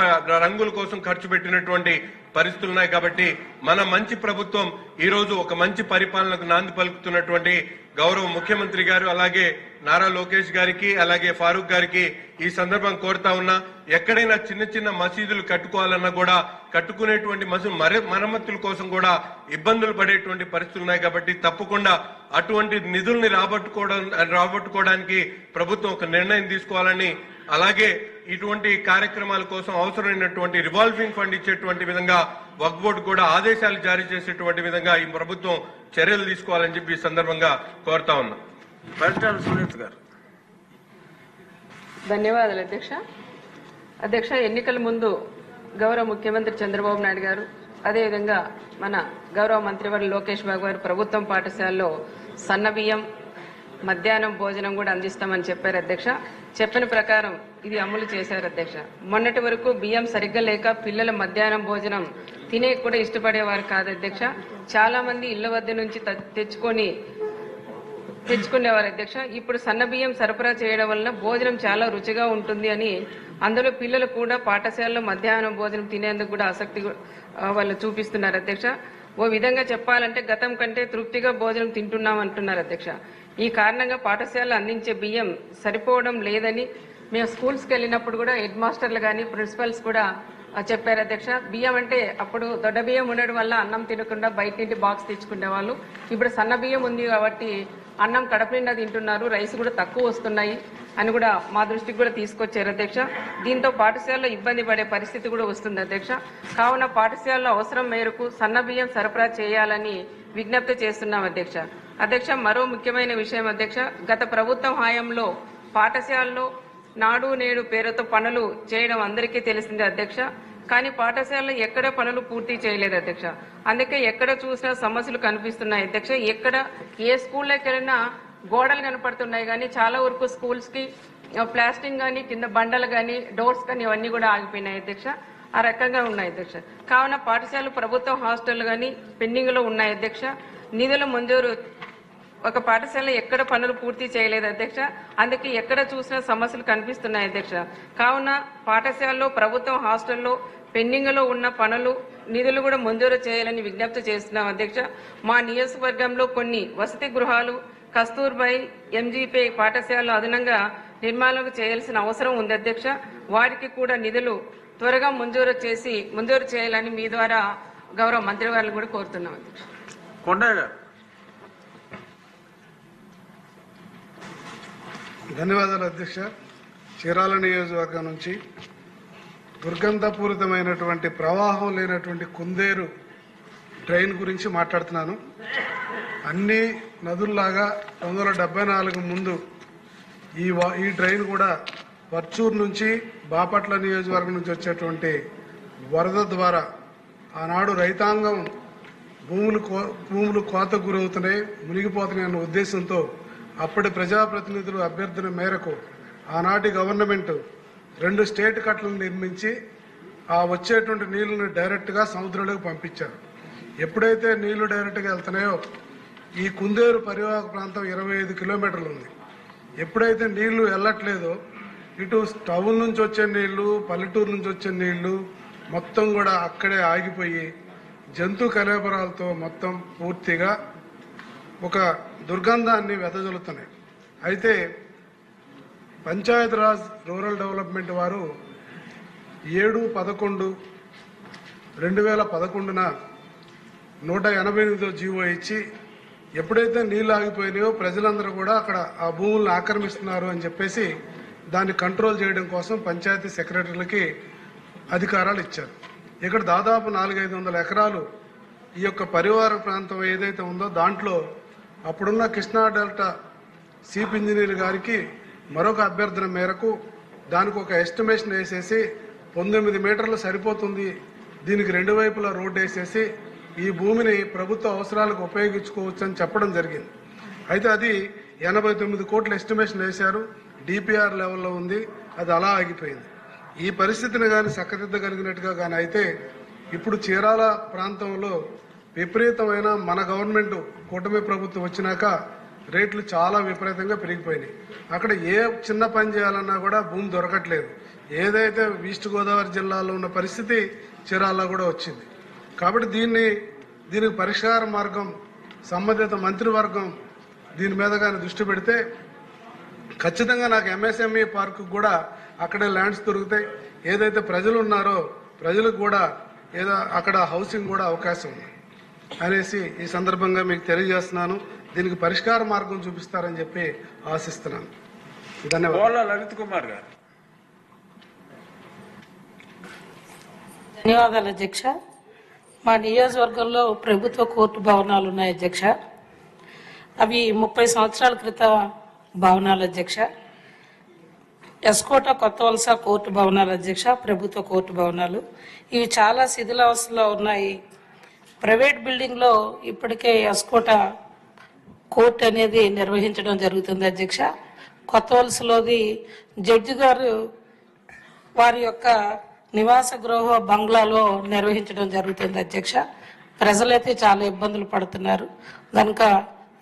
రంగుల కోసం ఖర్చు పెట్టినటువంటి పరిస్థితులున్నాయి. కాబట్టి మన మంచి ప్రభుత్వం ఈ రోజు ఒక మంచి పరిపాలనకు నాంది పలుకుతున్నటువంటి గౌరవ ముఖ్యమంత్రి గారు అలాగే నారా లోకేష్ గారికి అలాగే ఫారూక్ గారికి ఈ సందర్భం కోరుతా ఉన్నా, ఎక్కడైనా చిన్న చిన్న మసీదులు కట్టుకోవాలన్నా కూడా కట్టుకునేటువంటి మరమ్మతుల కోసం కూడా ఇబ్బందులు పడేటువంటి పరిస్థితులు ఉన్నాయి. కాబట్టి తప్పకుండా అటువంటి నిధుల్ని రాబట్టుకోవడానికి ప్రభుత్వం ఒక నిర్ణయం తీసుకోవాలని అలాగే ఇటువంటి కార్యక్రమాల కోసం అవసరమైనటువంటి రివాల్వింగ్ ఫండ్ ఇచ్చేటువంటి విధంగా వక్ఫ్ బోర్డు కూడా ఆదేశాలు జారీ చేసేటువంటి విధంగా ఈ ప్రభుత్వం చర్యలు తీసుకోవాలని చెప్పి ఈ సందర్భంగా కోరుతా ఉన్నా. సునీత్ గారు. ధన్యవాదాలు అధ్యక్ష. అధ్యక్ష, ఎన్నికల ముందు గౌరవ ముఖ్యమంత్రి చంద్రబాబు నాయుడు గారు అదేవిధంగా మన గౌరవ మంత్రివర్యులు లోకేష్ బాబు గారు ప్రభుత్వం పాఠశాలలో సన్నబియ్యం మధ్యాహ్నం భోజనం కూడా అందిస్తామని చెప్పారు అధ్యక్ష. చెప్పిన ప్రకారం ఇది అమలు చేశారు అధ్యక్ష. మొన్నటి వరకు బియ్యం సరిగ్గా లేక పిల్లల మధ్యాహ్నం భోజనం తినే కూడా ఇష్టపడేవారు కాదు అధ్యక్ష. చాలా మంది ఇళ్ల వద్ద నుంచి తెచ్చుకునేవారు అధ్యక్ష. ఇప్పుడు సన్న బియ్యం సరఫరా చేయడం వల్ల భోజనం చాలా రుచిగా ఉంటుంది అని అందులో పిల్లలు కూడా పాఠశాలలో మధ్యాహ్నం భోజనం తినేందుకు కూడా ఆసక్తి వాళ్ళు చూపిస్తున్నారు అధ్యక్ష. ఓ విధంగా చెప్పాలంటే గతం కంటే తృప్తిగా భోజనం తింటున్నామంటున్నారు అధ్యక్ష. ఈ కారణంగా పాఠశాలలో అందించే బియ్యం సరిపోవడం లేదని మేము స్కూల్స్కి వెళ్ళినప్పుడు కూడా హెడ్ మాస్టర్లు కానీ ప్రిన్సిపల్స్ కూడా చెప్పారు అధ్యక్ష. బియ్యం అంటే అప్పుడు దొడ్డ బియ్యం ఉండడం వల్ల అన్నం తినకుండా బయట నుండి బాక్స్ తెచ్చుకునే వాళ్ళు. ఇప్పుడు సన్న బియ్యం ఉంది కాబట్టి అన్నం కడుపు నిండా తింటున్నారు, రైస్ కూడా తక్కువ వస్తున్నాయి అని కూడా మా దృష్టికి కూడా తీసుకొచ్చారు అధ్యక్ష. దీంతో పాఠశాలలో ఇబ్బంది పడే పరిస్థితి కూడా వస్తుంది అధ్యక్ష. కావున పాఠశాలలో అవసరం మేరకు సన్న బియ్యం సరఫరా చేయాలని విజ్ఞప్తి చేస్తున్నాం అధ్యక్ష. అధ్యక్ష, మరో ముఖ్యమైన విషయం అధ్యక్ష, గత ప్రభుత్వం హయాంలో పాఠశాలలో నాడు నేడు పేరుతో పనులు చేయడం అందరికీ తెలిసిందే అధ్యక్ష. కానీ పాఠశాలలో ఎక్కడ పనులు పూర్తి చేయలేదు అధ్యక్ష. అందుకే ఎక్కడ చూసినా సమస్యలు కనిపిస్తున్నాయి అధ్యక్ష. ఎక్కడ ఏ స్కూల్లోకి వెళ్ళినా గోడలు కనపడుతున్నాయి కానీ చాలా వరకు స్కూల్స్ కి ప్లాస్టింగ్ కానీ కింద బండలు కానీ డోర్స్ కానీ ఇవన్నీ కూడా ఆగిపోయినాయి అధ్యక్ష. ఆ రకంగా ఉన్నాయి అధ్యక్ష. కావున పాఠశాలలు ప్రభుత్వ హాస్టల్ కానీ పెండింగ్ లో ఉన్నాయి అధ్యక్ష. నిధుల మంజూరు ఒక పాఠశాల ఎక్కడ పనులు పూర్తి చేయలేదు అధ్యక్ష. అందుకే ఎక్కడ చూసినా సమస్యలు కనిపిస్తున్నాయి అధ్యక్ష. కావున పాఠశాలలో ప్రభుత్వం హాస్టల్లో పెండింగ్ లో ఉన్న పనులు నిధులు కూడా మంజూరు చేయాలని విజ్ఞప్తి చేస్తున్నాం అధ్యక్ష. మా నియోజకవర్గంలో కొన్ని వసతి గృహాలు కస్తూర్బాయి ఎంజీపీ పాఠశాలలో అదనంగా నిర్మాణం చేయాల్సిన అవసరం ఉంది అధ్యక్ష. వారికి కూడా నిధులు త్వరగా మంజూరు చేయాలని మీ ద్వారా గౌరవ మంత్రి వారిని కూడా కోరుతున్నాం అధ్యక్ష. కొండయ్య గారు. ధన్యవాదాలు అధ్యక్ష. చీరాల నియోజకవర్గం నుంచి దుర్గంధపూరితమైనటువంటి ప్రవాహం లేనటువంటి కుందేరు డ్రైన్ గురించి మాట్లాడుతున్నాను. అన్ని నదుల్లాగా 1974 ముందు ఈ డ్రైన్ కూడా వర్చూరు నుంచి బాపట్ల నియోజకవర్గం నుంచి వచ్చేటువంటి వరద ద్వారా ఆనాడు రైతాంగం భూములు కోతకు గురవుతున్నాయి, మునిగిపోతున్నాయి అన్న ఉద్దేశంతో అప్పటి ప్రజాప్రతినిధులు అభ్యర్థన మేరకు ఆనాటి గవర్నమెంట్ 2 స్టేట్ కట్టలను నిర్మించి ఆ వచ్చేటువంటి నీళ్లను డైరెక్ట్ గా సముద్రంలోకి పంపించారు. ఎప్పుడైతే నీళ్లు డైరెక్ట్ గా వెళ్తున్నాయో ఈ కుందేరు పరివాహక ప్రాంతం 25 కిలోమీటర్లు ఉంది. ఎప్పుడైతే నీళ్లు వెళ్లట్లేదో ఇటు టౌన్ నుంచి వచ్చే నీళ్లు, పల్లెటూరు నుంచి వచ్చే నీళ్లు మొత్తం కూడా అక్కడే ఆగిపోయి జంతు కలేబరాలతో మొత్తం పూర్తిగా ఒక దుర్గంధాన్ని వెదజల్లుతున్నాయి. అయితే పంచాయతీరాజ్ రూరల్ డెవలప్మెంట్ వారు 7/11/2011 188వ జీవో ఇచ్చి ఎప్పుడైతే నీళ్లు ఆగిపోయినాయో ప్రజలందరూ కూడా అక్కడ ఆ భూములను ఆక్రమిస్తున్నారు అని చెప్పేసి దాన్ని కంట్రోల్ చేయడం కోసం పంచాయతీ సెక్రటరీలకి అధికారాలు ఇచ్చారు. ఇక్కడ దాదాపు 400-500 ఎకరాలు ఈ యొక్క పరివార ప్రాంతం ఏదైతే ఉందో దాంట్లో అప్పుడున్న కృష్ణా డెల్టా చీఫ్ ఇంజనీర్ గారికి మరొక అభ్యర్థన మేరకు దానికి ఒక ఎస్టిమేషన్ వేసేసి 19 మీటర్లు సరిపోతుంది, దీనికి 2 వైపులా రోడ్డు వేసేసి ఈ భూమిని ప్రభుత్వ అవసరాలకు ఉపయోగించుకోవచ్చు అని చెప్పడం జరిగింది. అయితే అది 89 కోట్ల ఎస్టిమేషన్ వేశారు, డిపిఆర్ లెవెల్లో ఉంది, అది అలా ఆగిపోయింది. ఈ పరిస్థితిని కానీ చక్కదిద్దగలిగినట్టుగా కానీ అయితే ఇప్పుడు చీరాల ప్రాంతంలో విపరీతమైన మన గవర్నమెంట్ కూటమి ప్రభుత్వం వచ్చినాక రేట్లు చాలా విపరీతంగా పెరిగిపోయినాయి. అక్కడ ఏ చిన్న పని చేయాలన్నా కూడా భూమి దొరకట్లేదు. ఏదైతే ఈస్ట్ గోదావరి జిల్లాలో ఉన్న పరిస్థితి చీరాల్లో కూడా వచ్చింది. కాబట్టి దీనికి పరిష్కార మార్గం సంబంధిత మంత్రివర్గం దీని మీద కానీ దృష్టి పెడితే ఖచ్చితంగా నాకు ఎంఎస్ఎంఈ పార్కు కూడా అక్కడే ల్యాండ్స్ దొరుకుతాయి. ఏదైతే ప్రజలు ఉన్నారో ప్రజలకు కూడా ఏదో అక్కడ హౌసింగ్ కూడా అవకాశం ఉంది అనేసి ఈ సందర్భంగా మీకు తెలియజేస్తున్నాను. దీనికి పరిష్కార మార్గం చూపిస్తారని చెప్పి ఆశిస్తున్నాను. ధన్యవాదాలు. లలిత్ కుమార్ గారు. ధన్యవాదాలు అధ్యక్ష. మా నియోజకవర్గంలో ప్రభుత్వ కోర్టు భవనాలు ఉన్నాయి అధ్యక్ష. అవి 30 సంవత్సరాల క్రితం భవనాలు అధ్యక్ష. ఎస్కోట కొత్త వలస కోర్టు భవనాలు అధ్యక్ష, ప్రభుత్వ కోర్టు భవనాలు. ఇవి చాలా శిథిలావస్థలో ఉన్నాయి. ప్రైవేట్ బిల్డింగ్లో ఇప్పటికే ఎస్కోట కోర్టు అనేది నిర్వహించడం జరుగుతుంది అధ్యక్ష. కొత్త వలసలోది జడ్జి గారు వారి యొక్క నివాస గృహ బంగ్లాలో నిర్వహించడం జరుగుతుంది అధ్యక్ష. ప్రజలైతే చాలా ఇబ్బందులు పడుతున్నారు. కనుక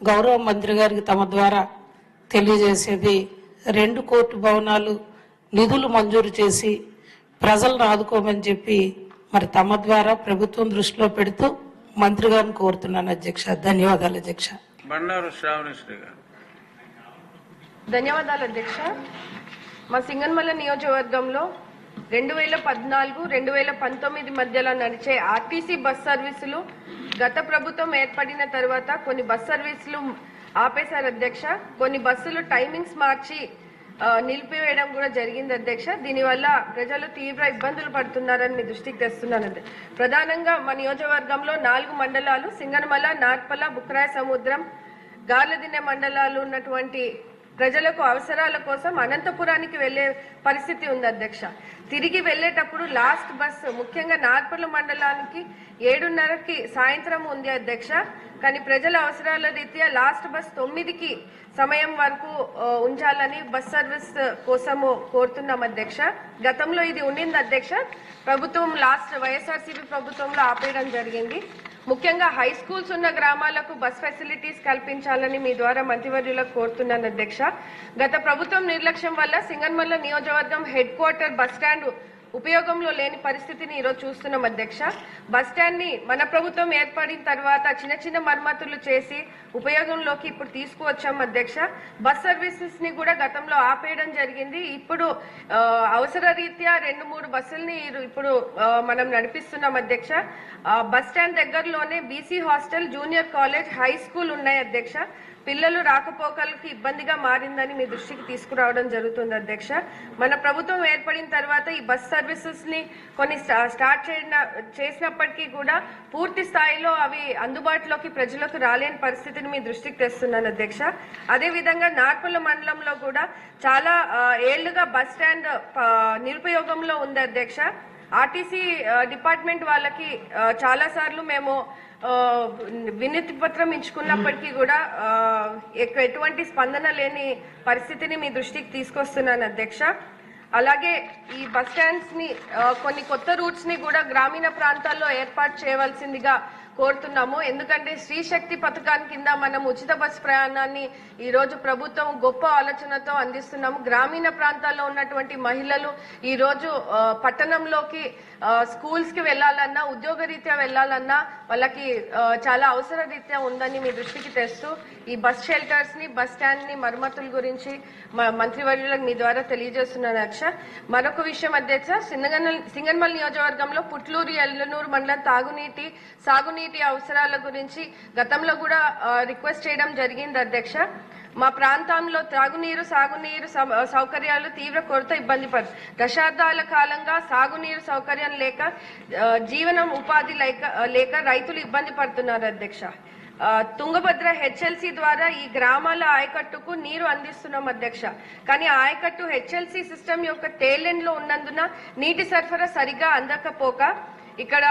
గౌరవ మంత్రి గారికి తమ ద్వారా తెలియజేసేది 2 కోర్టు భవనాలు నిధులు మంజూరు చేసి ప్రజలను ఆదుకోమని చెప్పి మరి తమ ద్వారా ప్రభుత్వం దృష్టిలో పెడుతూ మంత్రి గారిని కోరుతున్నాను అధ్యక్ష. ధన్యవాదాలు అధ్యక్ష. బండారు శ్రావణశ్రీ గారు. ధన్యవాదాలు అధ్యక్ష. మా సింగనమల నియోజకవర్గంలో 2014-2019 మధ్యలో నడిచే ఆర్టీసీ బస్ సర్వీసులు గత ప్రభుత్వం ఏర్పడిన తర్వాత కొన్ని బస్ సర్వీసులు ఆపేశారు అధ్యక్ష. కొన్ని బస్సులు టైమింగ్స్ మార్చి నిలిపివేయడం కూడా జరిగింది అధ్యక్ష. దీనివల్ల ప్రజలు తీవ్ర ఇబ్బందులు పడుతున్నారని మీ దృష్టికి తెస్తున్నాను. ప్రధానంగా మా నియోజకవర్గంలో 4 మండలాలు సింగనమల, నార్పల, బుక్రాయ సముద్రం, గార్లదిన్నె మండలాలు ఉన్నటువంటి ప్రజలకు అవసరాల కోసం అనంతపురానికి వెళ్లే పరిస్థితి ఉంది అధ్యక్ష. తిరిగి వెళ్లేటప్పుడు లాస్ట్ బస్ ముఖ్యంగా నార్పల మండలానికి 7:30కి సాయంత్రం ఉంది అధ్యక్ష. కానీ ప్రజల అవసరాల రీత్యా లాస్ట్ బస్ 9కి సమయం వరకు ఉంచాలని బస్ సర్వీస్ కోసము కోరుతున్నాం అధ్యక్ష. గతంలో ఇది ఉండింది అధ్యక్ష. ప్రభుత్వం వైఎస్ఆర్సీపీ ప్రభుత్వంలో ఆపేయడం జరిగింది. ముఖ్యంగా హై స్కూల్స్ ఉన్న గ్రామాలకు బస్ ఫెసిలిటీస్ కల్పించాలని మీ ద్వారా మంత్రివర్యులకు కోరుతున్నాను అధ్యక్ష. గత ప్రభుత్వం నిర్లక్ష్యం వల్ల సింగనమల నియోజకవర్గం హెడ్ క్వార్టర్ బస్ స్టాండ్ ఉపయోగంలో లేని పరిస్థితిని ఈరోజు చూస్తున్నాం అధ్యక్ష. బస్ స్టాండ్ ని మన ప్రభుత్వం ఏర్పడిన తర్వాత చిన్న చిన్న మరమ్మతులు చేసి ఉపయోగంలోకి ఇప్పుడు తీసుకువచ్చాం అధ్యక్ష. బస్ సర్వీసెస్ ని కూడా గతంలో ఆపేయడం జరిగింది. ఇప్పుడు అవసర రీత్యా 2-3 బస్సుల్ని ఇప్పుడు మనం నడిపిస్తున్నాం అధ్యక్ష. బస్ స్టాండ్ దగ్గరలోనే BC hostel, junior college, high school ఉన్నాయి అధ్యక్ష. పిల్లలు రాకపోకలకు ఇబ్బందిగా మారిందని మీ దృష్టికి తీసుకురావడం జరుగుతుంది అధ్యక్ష. మన ప్రభుత్వం ఏర్పడిన తర్వాత ఈ బస్ సర్వీసెస్ ని కొన్ని స్టార్ట్ చేసినప్పటికీ కూడా పూర్తి స్థాయిలో అవి అందుబాటులోకి ప్రజలకు రాలేని పరిస్థితిని మీ దృష్టికి తెస్తున్నాను అధ్యక్ష. అదే విధంగా నార్పల మండలంలో కూడా చాలా ఏళ్లుగా బస్ స్టాండ్ నిరుపయోగంలో ఉంది అధ్యక్ష. ఆర్టీసీ డిపార్ట్మెంట్ వాళ్ళకి చాలా సార్లు మేము వినతి పత్రం ఇచ్చుకున్నప్పటికీ కూడా ఎటువంటి స్పందన లేని పరిస్థితిని మీ దృష్టికి తీసుకొస్తున్నాను అధ్యక్ష. అలాగే ఈ బస్ స్టాండ్స్ ని కొన్ని కొత్త రూట్స్ ని కూడా గ్రామీణ ప్రాంతాల్లో ఏర్పాటు చేయవలసిందిగా కోరుతున్నాము. ఎందుకంటే స్త్రీ శక్తి పథకాన్ని కింద మనం ఉచిత బస్సు ప్రయాణాన్ని ఈ రోజు ప్రభుత్వం గొప్ప ఆలోచనతో అందిస్తున్నాము. గ్రామీణ ప్రాంతాల్లో ఉన్నటువంటి మహిళలు ఈ రోజు పట్టణంలోకి స్కూల్స్ కి వెళ్లాలన్నా, ఉద్యోగరీత్యా వెళ్లాలన్నా వాళ్ళకి చాలా అవసర రీత్యా ఉందని మీ దృష్టికి తెస్తూ ఈ బస్ షెల్టర్స్ ని, బస్ స్టాండ్ ని మరమ్మతుల గురించి మంత్రివర్యులకు మీ ద్వారా తెలియజేస్తున్నాను అధ్యక్ష. మరొక విషయం అధ్యక్ష, సింగనమల నియోజకవర్గంలో పుట్లూరు, ఎల్లనూరు మండలం సాగునీటి అవసరాల గురించి గతంలో కూడా రిక్వెస్ట్ చేయడం జరిగింది అధ్యక్ష. మా ప్రాంతంలో త్రాగునీరు, సాగునీరు సౌకర్యాలు తీవ్ర కొరత ఇబ్బంది పడుతుంది. దశాబ్దాల కాలంగా సాగునీరు సౌకర్యం లేక జీవనం ఉపాధి లేక రైతులు ఇబ్బంది పడుతున్నారు అధ్యక్ష. తుంగభద్ర హెచ్ఎల్సి ద్వారా ఈ గ్రామాల ఆయకట్టుకు నీరు అందిస్తున్నాం అధ్యక్ష. కానీ ఆయకట్టు హెచ్ఎల్సి సిస్టమ్ యొక్క టేలెండ్ లో ఉన్నందున నీటి సరఫరా సరిగా అందకపోక ఇక్కడ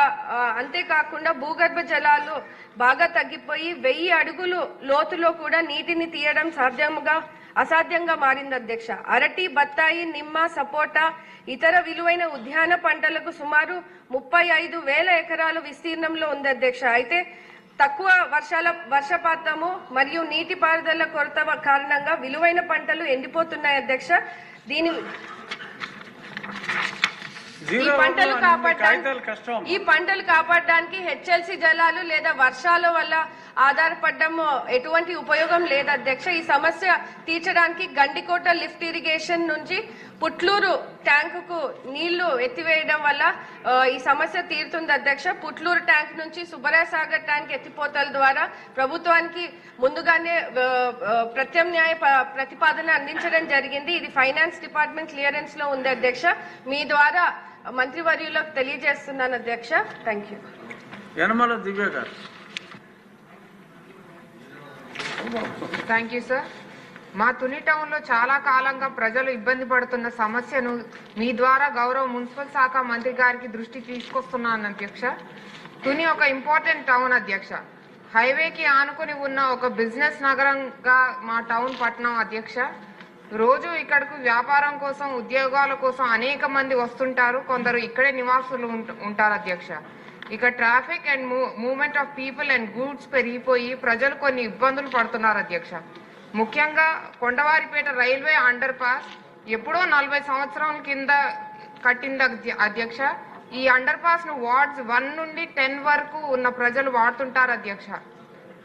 అంతేకాకుండా భూగర్భ జలాలు బాగా తగ్గిపోయి 1000 అడుగులు లోతులో కూడా నీటిని తీయడం అసాధ్యంగా మారింది అధ్యక్ష. అరటి, బత్తాయి, నిమ్మ, సపోటా ఇతర విలువైన ఉద్యాన పంటలకు సుమారు 35,000 ఎకరాలు విస్తీర్ణంలో ఉంది అధ్యక్ష. అయితే తక్కువ వర్షపాతము మరియు నీటిపారుదల కొరత కారణంగా విలువైన పంటలు ఎండిపోతున్నాయి అధ్యక్ష. ఈ పంటలు కాపాడడానికి హెచ్ఎల్సి జలాలు లేదా వర్షాల వల్ల ఆధారపడడం ఎటువంటి ఉపయోగం లేదు అధ్యక్ష. ఈ సమస్య తీర్చడానికి గండికోట లిఫ్ట్ ఇరిగేషన్ నుంచి పుట్లూరు ట్యాంకుకు నీళ్లు ఎత్తివేయడం వల్ల ఈ సమస్య తీరుతుంది అధ్యక్ష. పుట్లూరు ట్యాంక్ నుంచి సుబ్బరాయ సాగర్ ట్యాంక్ ఎత్తిపోతల ద్వారా ప్రభుత్వానికి ముందుగానే ప్రత్యామ్నాయ ప్రతిపాదన అందించడం జరిగింది. ఇది ఫైనాన్స్ డిపార్ట్మెంట్ క్లియరెన్స్ లో ఉంది అధ్యక్ష. మీ ద్వారా మంత్రివర్యులకు తెలియజేస్తున్నాను అధ్యక్ష. Thank you. యనమల దివ్య గారు. Thank you sir. మా తుని టౌన్ లో చాలా కాలంగా ప్రజలు ఇబ్బంది పడుతున్న సమస్యను మీ ద్వారా గౌరవ మున్సిపల్ శాఖ మంత్రి గారికి దృష్టికి తీసుకొస్తున్నాను అధ్యక్ష. తుని ఒక ఇంపార్టెంట్ టౌన్ అధ్యక్ష. హైవేకి ఆనుకుని ఉన్న ఒక బిజినెస్ నగరంగా మా టౌన్ పట్టణం అధ్యక్ష. రోజు ఇక్కడకు వ్యాపారం కోసం, ఉద్యోగాల కోసం అనేక మంది వస్తుంటారు. కొందరు ఇక్కడే నివాసులు ఉంటారు అధ్యక్ష. ఇక traffic and movement of people and goods పెరిగిపోయి ప్రజలు కొన్ని ఇబ్బందులు పడుతున్నారు అధ్యక్ష. ముఖ్యంగా కొండవారిపేట రైల్వే అండర్ పాస్ ఎప్పుడో 40 సంవత్సరాల కింద కట్టింది అధ్యక్ష. ఈ అండర్ పాస్ ను వార్డ్స్ 1 నుండి 10 వరకు ఉన్న ప్రజలు వాడుతుంటారు అధ్యక్ష.